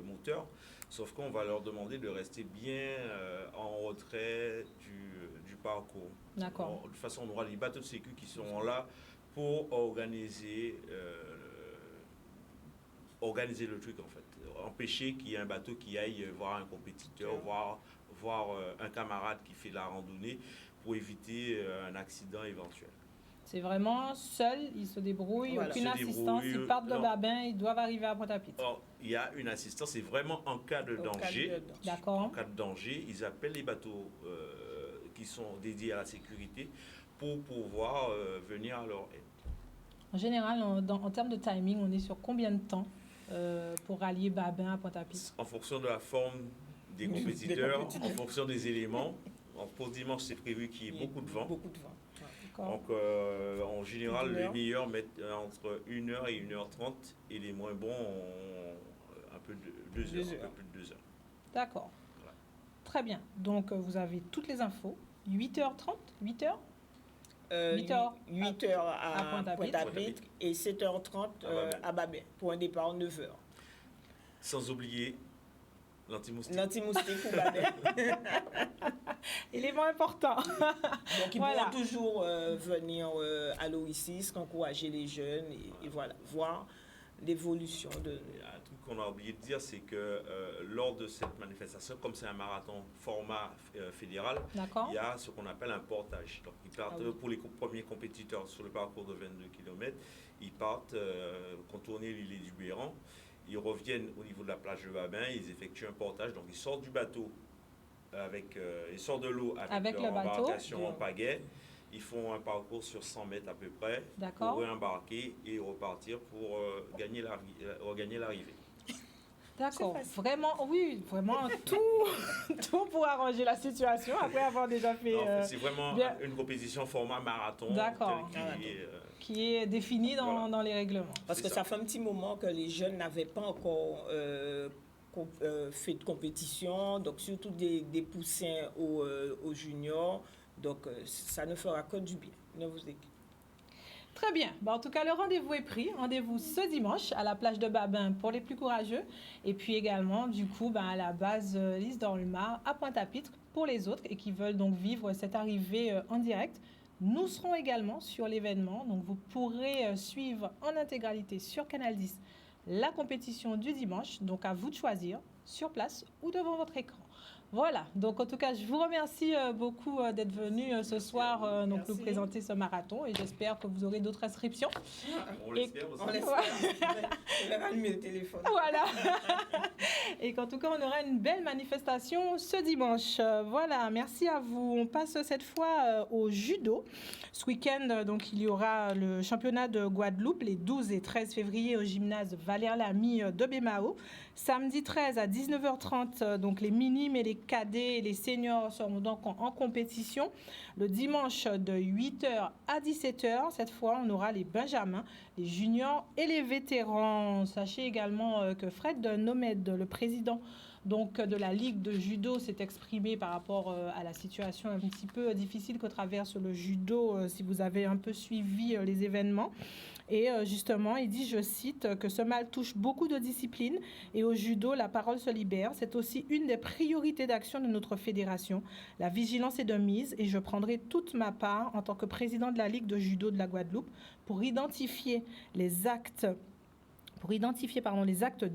moteur, sauf qu'on va leur demander de rester bien en retrait du parcours. D'accord. De toute façon, on aura les bateaux de sécu qui seront là pour organiser le truc en fait. Empêcher qu'il y ait un bateau qui aille voir un compétiteur, voir un camarade qui fait de la randonnée pour éviter un accident éventuel. C'est vraiment seul, ils se débrouillent, aucune assistance, ils partent de Babin, ils doivent arriver à Pointe-à-Pitre. Il y a une assistance, c'est vraiment en cas de danger. D'accord. En cas de danger, ils appellent les bateaux qui sont dédiés à la sécurité pour pouvoir venir à leur aide. En général, en termes de timing, on est sur combien de temps pour rallier Babin à Pointe-à-Pitre? En fonction de la forme des compétiteurs, en fonction des éléments. Pour dimanche, c'est prévu qu'il y ait beaucoup de vent. Beaucoup de vent. Donc, en général, les meilleurs mettent entre 1h et 1h30 et les moins bons ont un peu de 2 heures, un peu plus de 2 heures. D'accord. Voilà. Très bien. Donc, vous avez toutes les infos. 8h30 8h 8h à Pointe-à-Pitre et 7h30 à Babin pour un départ 9h. Sans oublier l'anti-moustique. L'anti-moustique pour Babin. Élément important. Donc, ils pourront toujours venir à l'OICIS, encourager les jeunes et voilà, voir l'évolution de... Un truc qu'on a oublié de dire, c'est que lors de cette manifestation, comme c'est un marathon format fédéral, il y a ce qu'on appelle un portage. Donc, ils partent pour les premiers compétiteurs sur le parcours de 22 km, ils partent contourner l'île du Béran, ils reviennent au niveau de la plage de Babin, ils effectuent un portage, donc ils sortent du bateau, ils sortent de l'eau avec leur embarcation en pagaie. Ils font un parcours sur 100 mètres à peu près pour réembarquer et repartir pour regagner l'arrivée. D'accord. Vraiment, oui, vraiment tout pour arranger la situation après avoir déjà fait... c'est vraiment une compétition format marathon. D'accord. Qui est définie dans les règlements. Parce que ça fait un petit moment que les jeunes n'avaient pas encore fait de compétition, donc surtout des poussins aux juniors. Donc, ça ne fera que du bien. Ne vous inquiétez. Très bien. Bon, en tout cas, le rendez-vous est pris. Rendez-vous ce dimanche à la plage de Babin pour les plus courageux. Et puis également, du coup, à la base Lys d'Orlemar à Pointe-à-Pitre pour les autres et qui veulent donc vivre cette arrivée en direct. Nous serons également sur l'événement. Donc, vous pourrez suivre en intégralité sur Canal 10 la compétition du dimanche. Donc, à vous de choisir sur place ou devant votre écran. Voilà, donc en tout cas, je vous remercie beaucoup d'être venu ce soir donc nous présenter ce marathon et j'espère que vous aurez d'autres inscriptions. On l'espère aussi. On l'espère. On va allumer le téléphone. Voilà. Et qu'en tout cas, on aura une belle manifestation ce dimanche. Voilà, merci à vous. On passe cette fois au judo. Ce week-end, donc, il y aura le championnat de Guadeloupe les 12 et 13 février au gymnase Valère Lamy de Bémao. Samedi 13 à 19h30, donc les minimes et les cadets et les seniors seront donc en compétition. Le dimanche de 8h à 17h, cette fois, on aura les benjamins, les juniors et les vétérans. Sachez également que Fred Nomed, le président donc, de la Ligue de judo, s'est exprimé par rapport à la situation un petit peu difficile que traverse le judo, si vous avez un peu suivi les événements. Et justement, il dit, je cite, que ce mal touche beaucoup de disciplines et au judo, la parole se libère. C'est aussi une des priorités d'action de notre fédération. La vigilance est de mise et je prendrai toute ma part en tant que président de la Ligue de judo de la Guadeloupe pour identifier les actes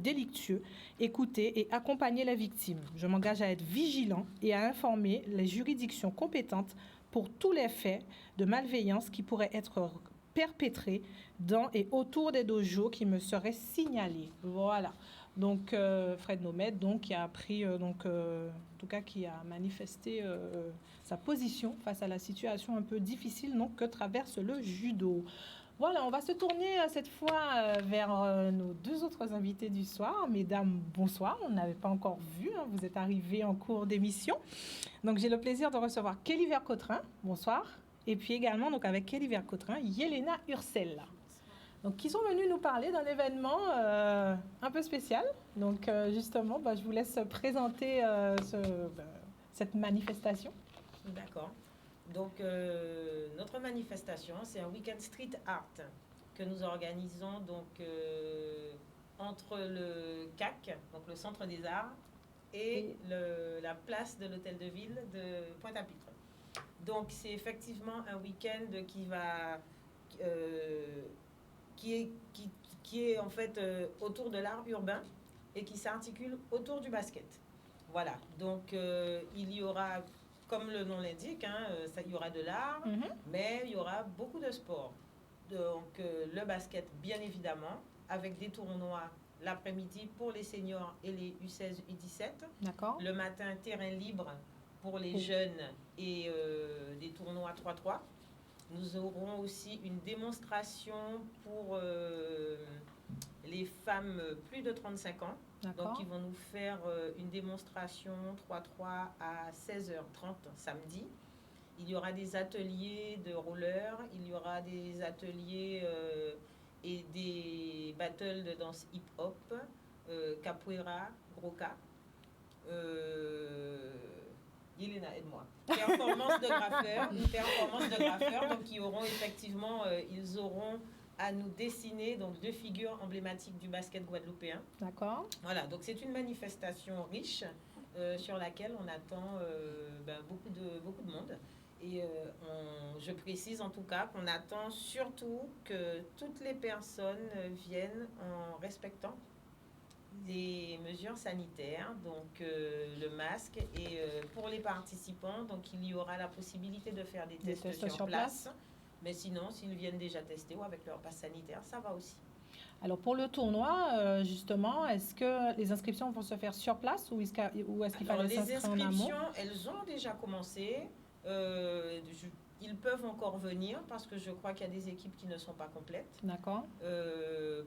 délictueux, écouter et accompagner les victimes. Je m'engage à être vigilant et à informer les juridictions compétentes pour tous les faits de malveillance qui pourraient être perpétrés dans et autour des dojos qui me seraient signalés. Voilà. Donc, Fred Nomed, donc, qui a pris, en tout cas, qui a manifesté sa position face à la situation un peu difficile donc, que traverse le judo. Voilà, on va se tourner cette fois vers nos deux autres invités du soir. Mesdames, bonsoir. On n'avait pas encore vu, hein, vous êtes arrivées en cours d'émission. Donc, j'ai le plaisir de recevoir Kelly Vercautrin. Bonsoir. Et puis également, donc, avec Kelly Vercautrin, Yelena Ursel. Donc, qui sont venus nous parler d'un événement un peu spécial. Donc, justement, je vous laisse présenter cette manifestation. D'accord. Donc, notre manifestation, c'est un week-end street art que nous organisons donc, entre le CAC, donc le Centre des Arts, et la place de l'Hôtel de Ville de Pointe-à-Pitre. Donc, c'est effectivement un week-end qui est en fait autour de l'art urbain et qui s'articule autour du basket. Voilà, donc il y aura, comme le nom l'indique, il y aura de l'art, mais il y aura beaucoup de sport. Donc le basket, bien évidemment, avec des tournois l'après-midi pour les seniors et les U16, U17. D'accord. Le matin, terrain libre pour les jeunes et des tournois 3-3. Nous aurons aussi une démonstration pour les femmes plus de 35 ans. D'accord. Donc, ils vont nous faire une démonstration 3-3 à 16h30 samedi. Il y aura des ateliers de roller, il y aura des ateliers et des battles de danse hip-hop, capoeira, groka. Yelena, aide-moi. Performance de graffeurs, donc ils auront à nous dessiner donc 2 figures emblématiques du basket guadeloupéen. D'accord. Voilà, donc c'est une manifestation riche sur laquelle on attend beaucoup de monde. Et je précise en tout cas qu'on attend surtout que toutes les personnes viennent en respectant des mesures sanitaires, donc le masque, et pour les participants, donc il y aura la possibilité de faire des tests sur place. Mais sinon, s'ils viennent déjà tester ou avec leur passe sanitaire, ça va aussi. Alors pour le tournoi, justement, est-ce que les inscriptions vont se faire sur place ou est-ce qu'il fallait s'inscrire en amont? Les inscriptions, elles ont déjà commencé. Ils peuvent encore venir parce que je crois qu'il y a des équipes qui ne sont pas complètes. D'accord.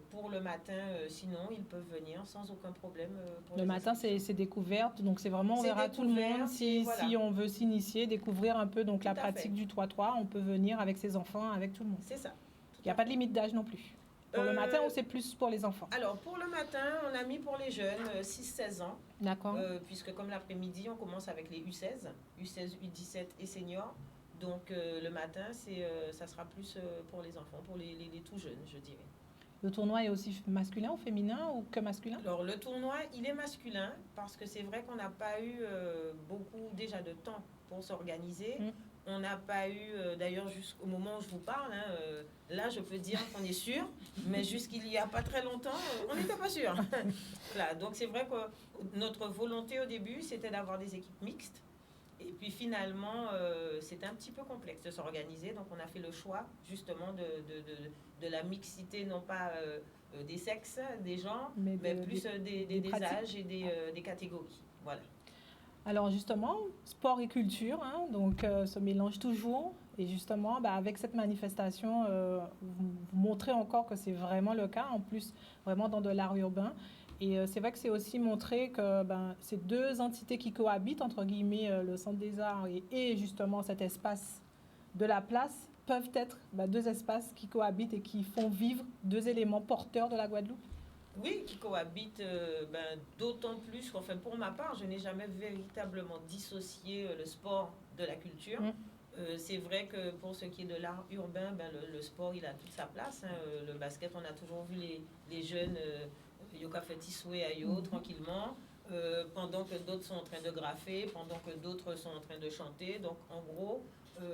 Pour le matin, sinon, ils peuvent venir sans aucun problème. Le matin, c'est découverte, donc c'est vraiment, on verra tout le monde. Si on veut s'initier, découvrir un peu donc, la pratique du 3-3, on peut venir avec ses enfants, avec tout le monde. C'est ça. Il n'y a pas de limite d'âge non plus. Pour le matin ou c'est plus pour les enfants? Alors, pour le matin, on a mis pour les jeunes 6-16 ans. D'accord. Puisque comme l'après-midi, on commence avec les U16, U17 et seniors. Donc, le matin, ça sera plus pour les enfants, pour les tout jeunes, je dirais. Le tournoi est aussi masculin ou féminin ou que masculin? Alors, le tournoi, il est masculin parce que c'est vrai qu'on n'a pas eu beaucoup déjà de temps pour s'organiser. On n'a pas eu, d'ailleurs, jusqu'au moment où je vous parle, là, je peux dire qu'on est sûr, mais jusqu'il n'y a pas très longtemps, on n'était pas sûr. Voilà, donc, c'est vrai que notre volonté au début, c'était d'avoir des équipes mixtes. Et puis, finalement, c'était un petit peu complexe de s'organiser. Donc, on a fait le choix, justement, de la mixité, non pas des sexes, des genres, mais plus des âges et des catégories. Voilà. Alors justement, sport et culture, donc se mélangent toujours. Et justement, avec cette manifestation, vous montrez encore que c'est vraiment le cas, en plus vraiment dans de l'art urbain. Et c'est vrai que c'est aussi montrer que ces deux entités qui cohabitent, entre guillemets, le Centre des Arts et justement cet espace de la place, peuvent être deux espaces qui cohabitent et qui font vivre deux éléments porteurs de la Guadeloupe. Oui, qui cohabitent d'autant plus qu'enfin, pour ma part, je n'ai jamais véritablement dissocié le sport de la culture. C'est vrai que pour ce qui est de l'art urbain, le sport, il a toute sa place. Le basket, on a toujours vu les jeunes Yoka Fetiswe Ayo tranquillement, pendant que d'autres sont en train de graffer, pendant que d'autres sont en train de chanter. Donc, en gros,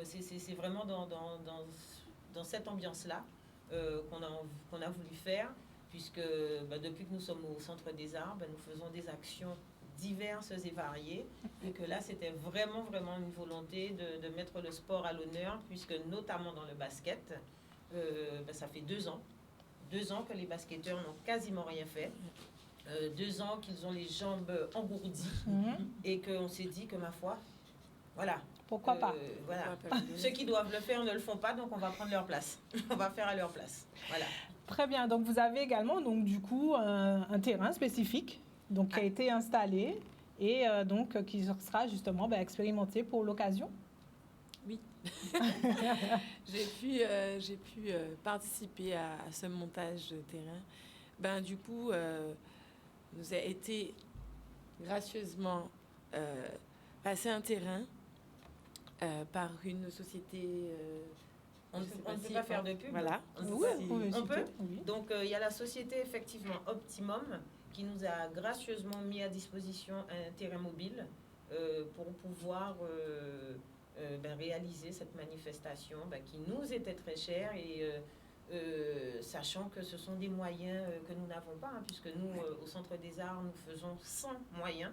c'est vraiment dans cette ambiance-là qu'on a voulu faire. Puisque depuis que nous sommes au Centre des Arts, nous faisons des actions diverses et variées. Et que là, c'était vraiment une volonté de mettre le sport à l'honneur, puisque notamment dans le basket, ça fait 2 ans. 2 ans que les basketteurs n'ont quasiment rien fait. 2 ans qu'ils ont les jambes engourdies. Et qu'on s'est dit que, ma foi, voilà. Pourquoi pas? Voilà. Ceux qui doivent le faire ne le font pas, donc on va prendre leur place. On va faire à leur place. Voilà. Très bien. Donc, vous avez également, donc, du coup, un terrain spécifique qui a été installé et donc qui sera justement expérimenté pour l'occasion. Oui. J'ai pu participer à ce montage de terrain. Du coup, nous a été gracieusement passé un terrain par une société... On ne peut pas faire de pub. Voilà. On peut. Donc, il y a la société, effectivement, Optimum, qui nous a gracieusement mis à disposition un terrain mobile pour pouvoir réaliser cette manifestation qui nous était très chère et sachant que ce sont des moyens que nous n'avons pas, puisque nous, au Centre des Arts, nous faisons sans moyens.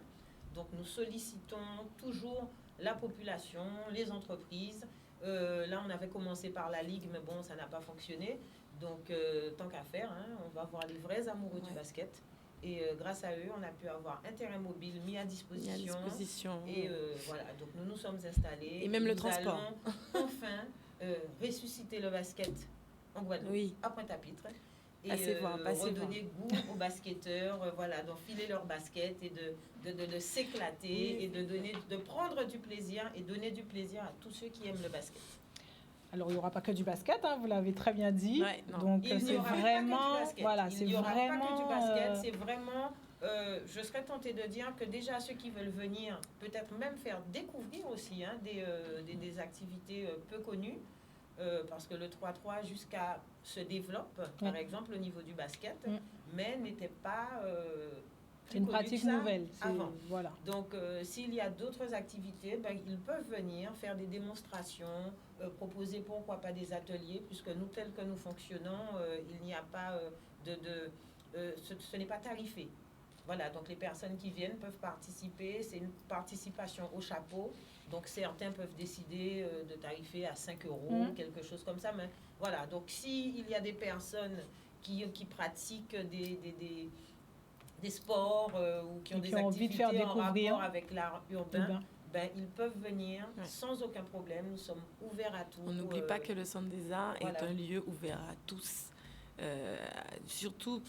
Donc, nous sollicitons toujours la population, les entreprises. Là, on avait commencé par la Ligue, mais bon, ça n'a pas fonctionné. Donc, tant qu'à faire, on va voir les vrais amoureux du basket. Et grâce à eux, on a pu avoir un terrain mobile mis à disposition. Et voilà, donc nous nous sommes installés. Et même le transport. Allons enfin ressusciter le basket en Guadeloupe, à Pointe-à-Pitre. Et redonner goût aux basketteurs, d'enfiler leur basket et de s'éclater et de prendre du plaisir et donner du plaisir à tous ceux qui aiment le basket. Alors, il n'y aura pas que du basket, vous l'avez très bien dit. Ouais, donc, c'est vraiment... Voilà, il n'y aura pas que du basket, c'est vraiment... je serais tentée de dire que déjà, ceux qui veulent venir, peut-être même faire découvrir aussi des activités peu connues, parce que le 3-3 jusqu'à se développe, par exemple, au niveau du basket, mais n'était pas c'est une pratique nouvelle avant. Voilà. Donc, s'il y a d'autres activités, ils peuvent venir faire des démonstrations, proposer pourquoi pas des ateliers, puisque nous, tels que nous fonctionnons, il n'y a pas ce n'est pas tarifé. Voilà, donc les personnes qui viennent peuvent participer, c'est une participation au chapeau. Donc certains peuvent décider de tarifer à 5 €, quelque chose comme ça. Mais voilà, donc s'il y a des personnes qui pratiquent des sports ou qui ont des activités en rapport avec l'art urbain, ils peuvent venir sans aucun problème. Nous sommes ouverts à tous. On n'oublie pas que le Centre des Arts est un lieu ouvert à tous, surtout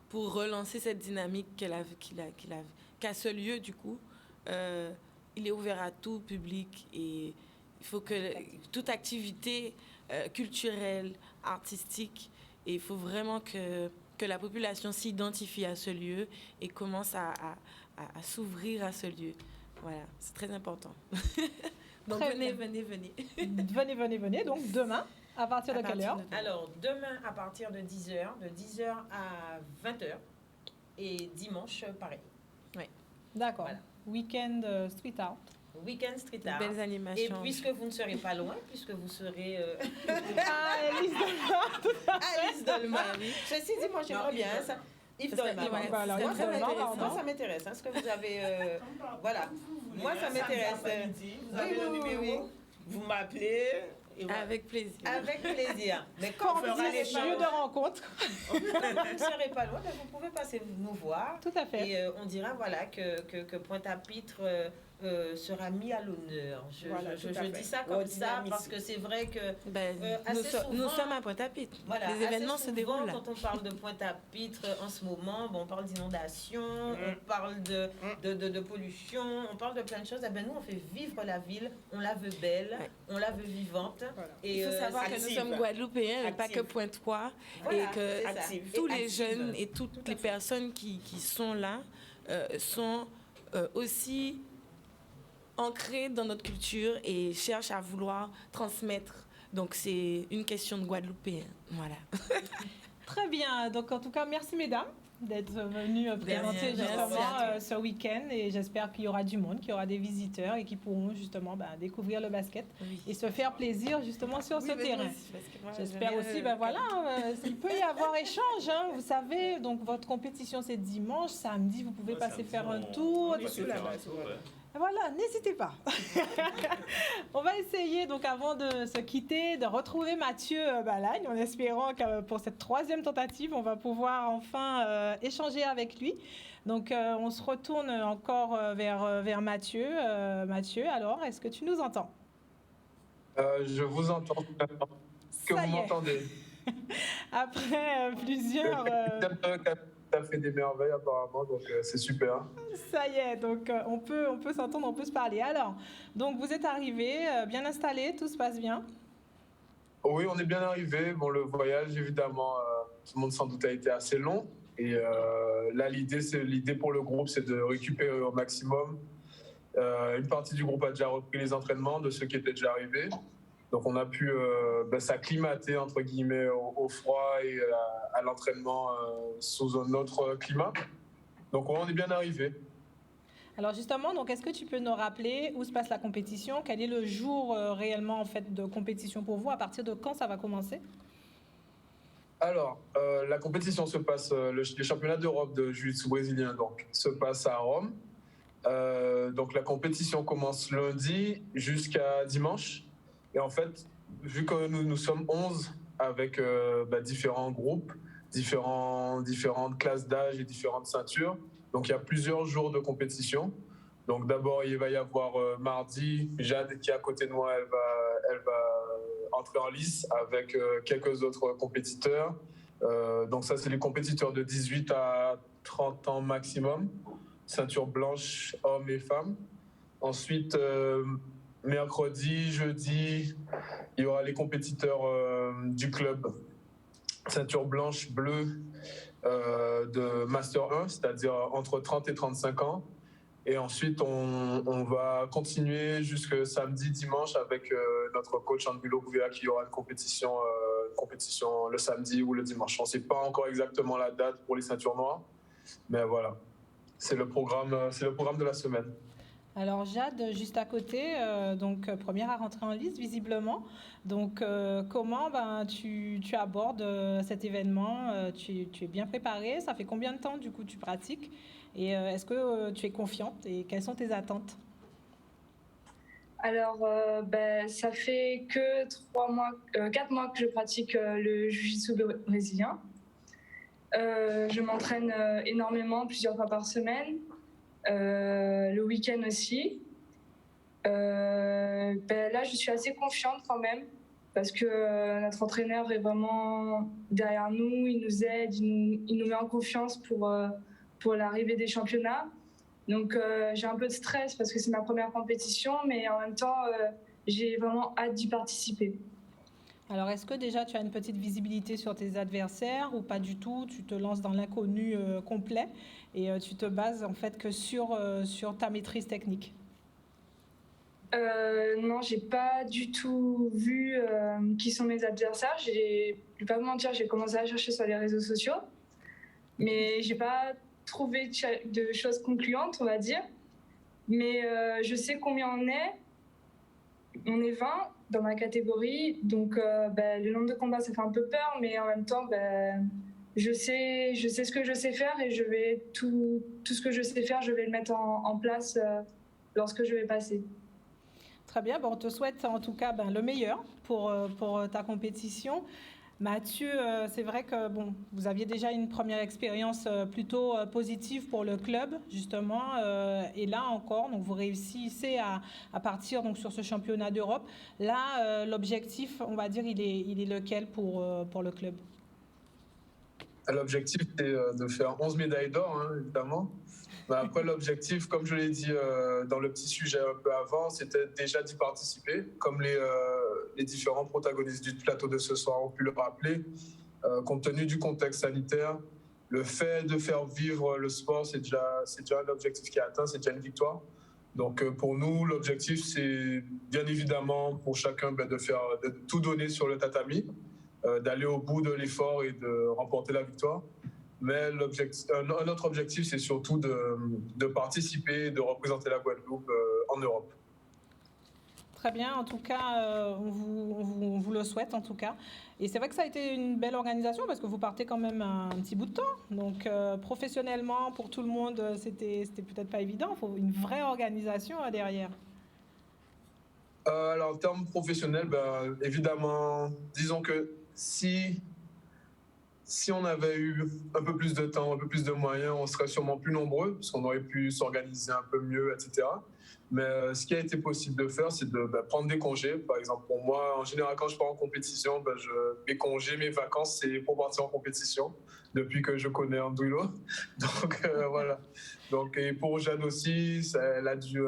pour relancer cette dynamique qu'a ce lieu, du coup. Il est ouvert à tout public et il faut que toute activité culturelle, artistique Et il faut vraiment que la population s'identifie à ce lieu et commence à s'ouvrir à ce lieu. Voilà, c'est très important. Donc venez. Venez. Donc demain, à partir de quelle heure? Alors demain à partir de 10h, de 10h à 20h et dimanche pareil. Oui. D'accord. Voilà. Week-end street art. Week-end street art. Belles animations. Et puisque vous ne serez pas loin, puisque vous serez... Alice Dolman. Oui. Ceci dit, moi j'aimerais bien ça. Yves Dolman. Moi ça m'intéresse. Ce que vous avez... voilà. Moi ça m'intéresse. Vous avez le numéro. Vous m'appelez. Avec plaisir. Avec plaisir. Mais quand on fera les lieux de rencontre, vous ne serez pas loin, mais vous pouvez passer nous voir. Tout à fait. Et on dira voilà que Pointe-à-Pitre sera mis à l'honneur. Je dis ça comme ça parce que c'est vrai que nous sommes à Pointe-à-Pitre. Voilà, les événements se déroulent là. Quand on parle de Pointe-à-Pitre en ce moment, on parle d'inondation, on parle de pollution, on parle de plein de choses. Eh ben, nous, on fait vivre la ville, on la veut belle, on la veut vivante. Voilà. Et il faut savoir que nous sommes Guadeloupéens, pas que Pointe-Trois, et que tous les jeunes et toutes les personnes qui sont là sont aussi ancrés dans notre culture et cherchent à vouloir transmettre. Donc c'est une question de Guadeloupéens. Voilà. Très bien. Donc en tout cas, merci mesdames d'être venues présenter justement ce week-end, et j'espère qu'il y aura du monde, qu'il y aura des visiteurs et qui pourront justement découvrir le basket et se faire plaisir justement sur ce terrain. J'espère aussi, il peut y avoir échange, hein, vous savez, donc votre compétition c'est dimanche, samedi vous pouvez passer faire un tour. Voilà, n'hésitez pas. On va essayer, donc avant de se quitter, de retrouver Mathieu Balagne, en espérant que pour cette 3e tentative, on va pouvoir enfin échanger avec lui. Donc on se retourne encore vers Mathieu. Mathieu, alors, est-ce que tu nous entends? Je vous entends. Est-ce que vous m'entendez? Après plusieurs... Ça fait des merveilles apparemment, donc c'est super. Ça y est, donc on peut s'entendre, on peut se parler. Alors, donc vous êtes arrivé, bien installé, tout se passe bien? Oui, on est bien arrivé. Bon, le voyage, évidemment, tout le monde sans doute a été assez long. Et là, l'idée pour le groupe, c'est de récupérer au maximum. Une partie du groupe a déjà repris les entraînements de ceux qui étaient déjà arrivés. Donc on a pu s'acclimater entre guillemets au froid et à l'entraînement sous un autre climat. Donc on est bien arrivé. Alors justement, donc est-ce que tu peux nous rappeler où se passe la compétition? Quel est le jour réellement en fait de compétition pour vous? À partir de quand ça va commencer? Alors la compétition se passe, les championnats d'Europe de jiu-jitsu brésilien donc se passe à Rome. Donc la compétition commence lundi jusqu'à dimanche. Et en fait, vu que nous sommes 11 avec différents groupes, différentes classes d'âge et différentes ceintures, donc il y a plusieurs jours de compétition. Donc d'abord, il va y avoir mardi, Jade qui est à côté de moi, elle va entrer en lice avec quelques autres compétiteurs. Donc ça, c'est les compétiteurs de 18 à 30 ans maximum, ceinture blanche, hommes et femmes. Ensuite, mercredi, jeudi, il y aura les compétiteurs du club ceinture blanche, bleue de Master 1, c'est-à-dire entre 30 et 35 ans. Et ensuite, on va continuer jusque samedi, dimanche avec notre coach Angulo Gouvéa qui aura une compétition le samedi ou le dimanche. On ne sait pas encore exactement la date pour les ceintures noires, mais voilà, c'est le programme de la semaine. Alors Jade, juste à côté, donc première à rentrer en lice visiblement. Donc comment tu abordes cet événement? Tu es bien préparée? Ça fait combien de temps du coup tu pratiques? Et est-ce que tu es confiante? Et quelles sont tes attentes? Alors ça fait que 4 mois que je pratique le jiu-jitsu brésilien. Je m'entraîne énormément, plusieurs fois par semaine. Le week-end aussi. Là, je suis assez confiante quand même parce que notre entraîneur est vraiment derrière nous, il nous aide, il nous met en confiance pour l'arrivée des championnats. Donc, j'ai un peu de stress parce que c'est ma première compétition, mais en même temps, j'ai vraiment hâte d'y participer. Alors, est-ce que déjà tu as une petite visibilité sur tes adversaires ou pas du tout? Tu te lances dans l'inconnu complet et tu te bases en fait que sur ta maîtrise technique? Non, j'ai pas du tout vu qui sont mes adversaires. Je vais pas vous mentir, j'ai commencé à chercher sur les réseaux sociaux, mais j'ai pas trouvé de choses concluantes, on va dire. Mais je sais combien on est. On est 20 dans ma catégorie, donc le nombre de combats, ça fait un peu peur, mais en même temps, je sais ce que je sais faire et je vais tout ce que je sais faire, je vais le mettre en place lorsque je vais passer. Très bien, on te souhaite en tout cas le meilleur pour ta compétition. Mathieu, c'est vrai que vous aviez déjà une première expérience plutôt positive pour le club, justement, et là encore, donc vous réussissez à partir donc sur ce championnat d'Europe. Là, l'objectif, on va dire, il est lequel pour le club? L'objectif, c'est de faire 11 médailles d'or, évidemment. Après, l'objectif, comme je l'ai dit dans le petit sujet un peu avant, c'était déjà d'y participer. Comme les différents protagonistes du plateau de ce soir ont pu le rappeler, compte tenu du contexte sanitaire, le fait de faire vivre le sport, c'est déjà un objectif qui est atteint, c'est déjà une victoire. Donc pour nous, l'objectif, c'est bien évidemment pour chacun de tout donner sur le tatami, d'aller au bout de l'effort et de remporter la victoire. Mais un autre objectif, c'est surtout de participer, de représenter la Guadeloupe en Europe. Très bien, en tout cas, on vous le souhaite en tout cas. Et c'est vrai que ça a été une belle organisation parce que vous partez quand même un petit bout de temps. Donc professionnellement, pour tout le monde, c'était peut-être pas évident. Il faut une vraie organisation derrière. Alors en termes professionnels, évidemment, disons que si on avait eu un peu plus de temps, un peu plus de moyens, on serait sûrement plus nombreux, parce qu'on aurait pu s'organiser un peu mieux, etc. Mais ce qui a été possible de faire, c'est de prendre des congés. Par exemple, pour moi, en général, quand je pars en compétition, mes congés, mes vacances, c'est pour partir en compétition, depuis que je connais Andouilo. Donc, voilà. Donc, et pour Jeanne aussi, elle a dû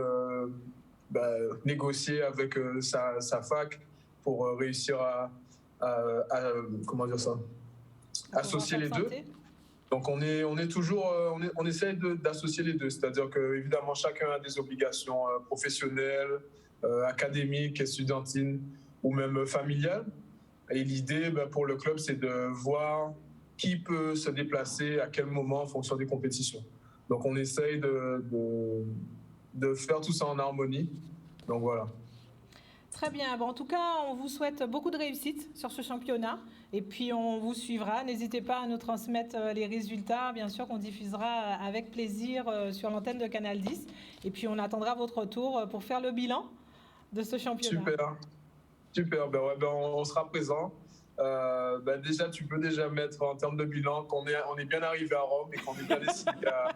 négocier avec sa fac pour réussir à comment dire ça, associer les deux. Donc on essaie d'associer les deux, c'est-à-dire que évidemment chacun a des obligations professionnelles, académiques, estudiantines ou même familiales. Et l'idée pour le club, c'est de voir qui peut se déplacer à quel moment en fonction des compétitions. Donc on essaye de faire tout ça en harmonie. Donc voilà. Très bien. En tout cas, on vous souhaite beaucoup de réussite sur ce championnat. Et puis, on vous suivra. N'hésitez pas à nous transmettre les résultats. Bien sûr qu'on diffusera avec plaisir sur l'antenne de Canal 10. Et puis, on attendra votre retour pour faire le bilan de ce championnat. Super. On sera présent. Déjà, tu peux déjà mettre en termes de bilan qu'on est bien arrivé à Rome et qu'on est bien décidé à...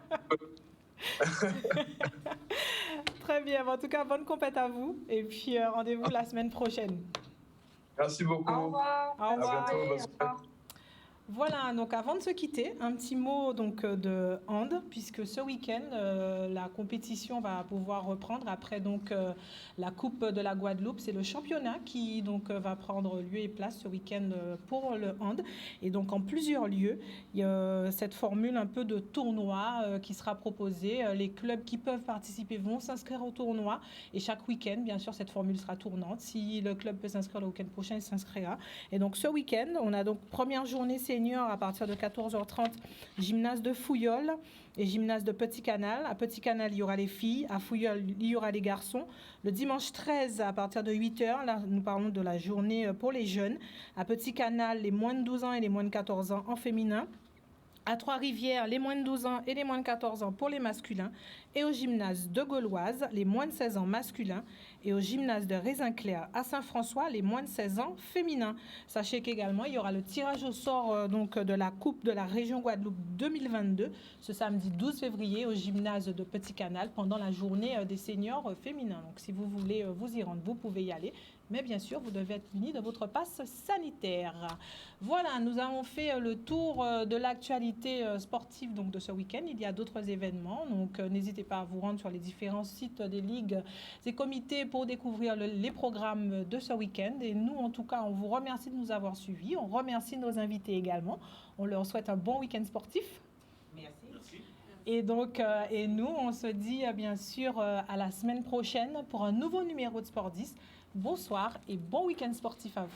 Très bien. En tout cas, bonne compète à vous. Et puis, rendez-vous la semaine prochaine. Merci beaucoup. Au revoir. Au revoir. À bientôt. Voilà, donc avant de se quitter, un petit mot donc de hand, puisque ce week-end, la compétition va pouvoir reprendre après donc la Coupe de la Guadeloupe. C'est le championnat qui donc va prendre lieu et place ce week-end pour le hand. Et donc en plusieurs lieux, il y a cette formule un peu de tournoi qui sera proposée. Les clubs qui peuvent participer vont s'inscrire au tournoi et chaque week-end, bien sûr, cette formule sera tournante. Si le club peut s'inscrire le week-end prochain, il s'inscrira. Et donc ce week-end, on a donc première journée senior à partir de 14h30, gymnase de Fouillol et gymnase de Petit Canal. À Petit Canal, il y aura les filles. À Fouillol, il y aura les garçons. Le dimanche 13, à partir de 8h, là, nous parlons de la journée pour les jeunes. À Petit Canal, les moins de 12 ans et les moins de 14 ans en féminin. À Trois-Rivières, les moins de 12 ans et les moins de 14 ans pour les masculins. Et au gymnase de Gauloise, les moins de 16 ans masculins. Et au gymnase de Raisin-Clair à Saint-François, les moins de 16 ans féminins. Sachez qu'également, il y aura le tirage au sort donc, de la Coupe de la région Guadeloupe 2022, ce samedi 12 février au gymnase de Petit Canal pendant la journée des seniors féminins. Donc si vous voulez vous y rendre, vous pouvez y aller. Mais bien sûr, vous devez être muni de votre passe sanitaire. Voilà, nous avons fait le tour de l'actualité sportive donc, de ce week-end. Il y a d'autres événements, donc n'hésitez pas à vous rendre sur les différents sites des ligues et comités pour découvrir les programmes de ce week-end. Et nous, en tout cas, on vous remercie de nous avoir suivis. On remercie nos invités également. On leur souhaite un bon week-end sportif. Merci. Et donc, et nous, on se dit bien sûr à la semaine prochaine pour un nouveau numéro de Sport 10. Bonsoir et bon week-end sportif à vous.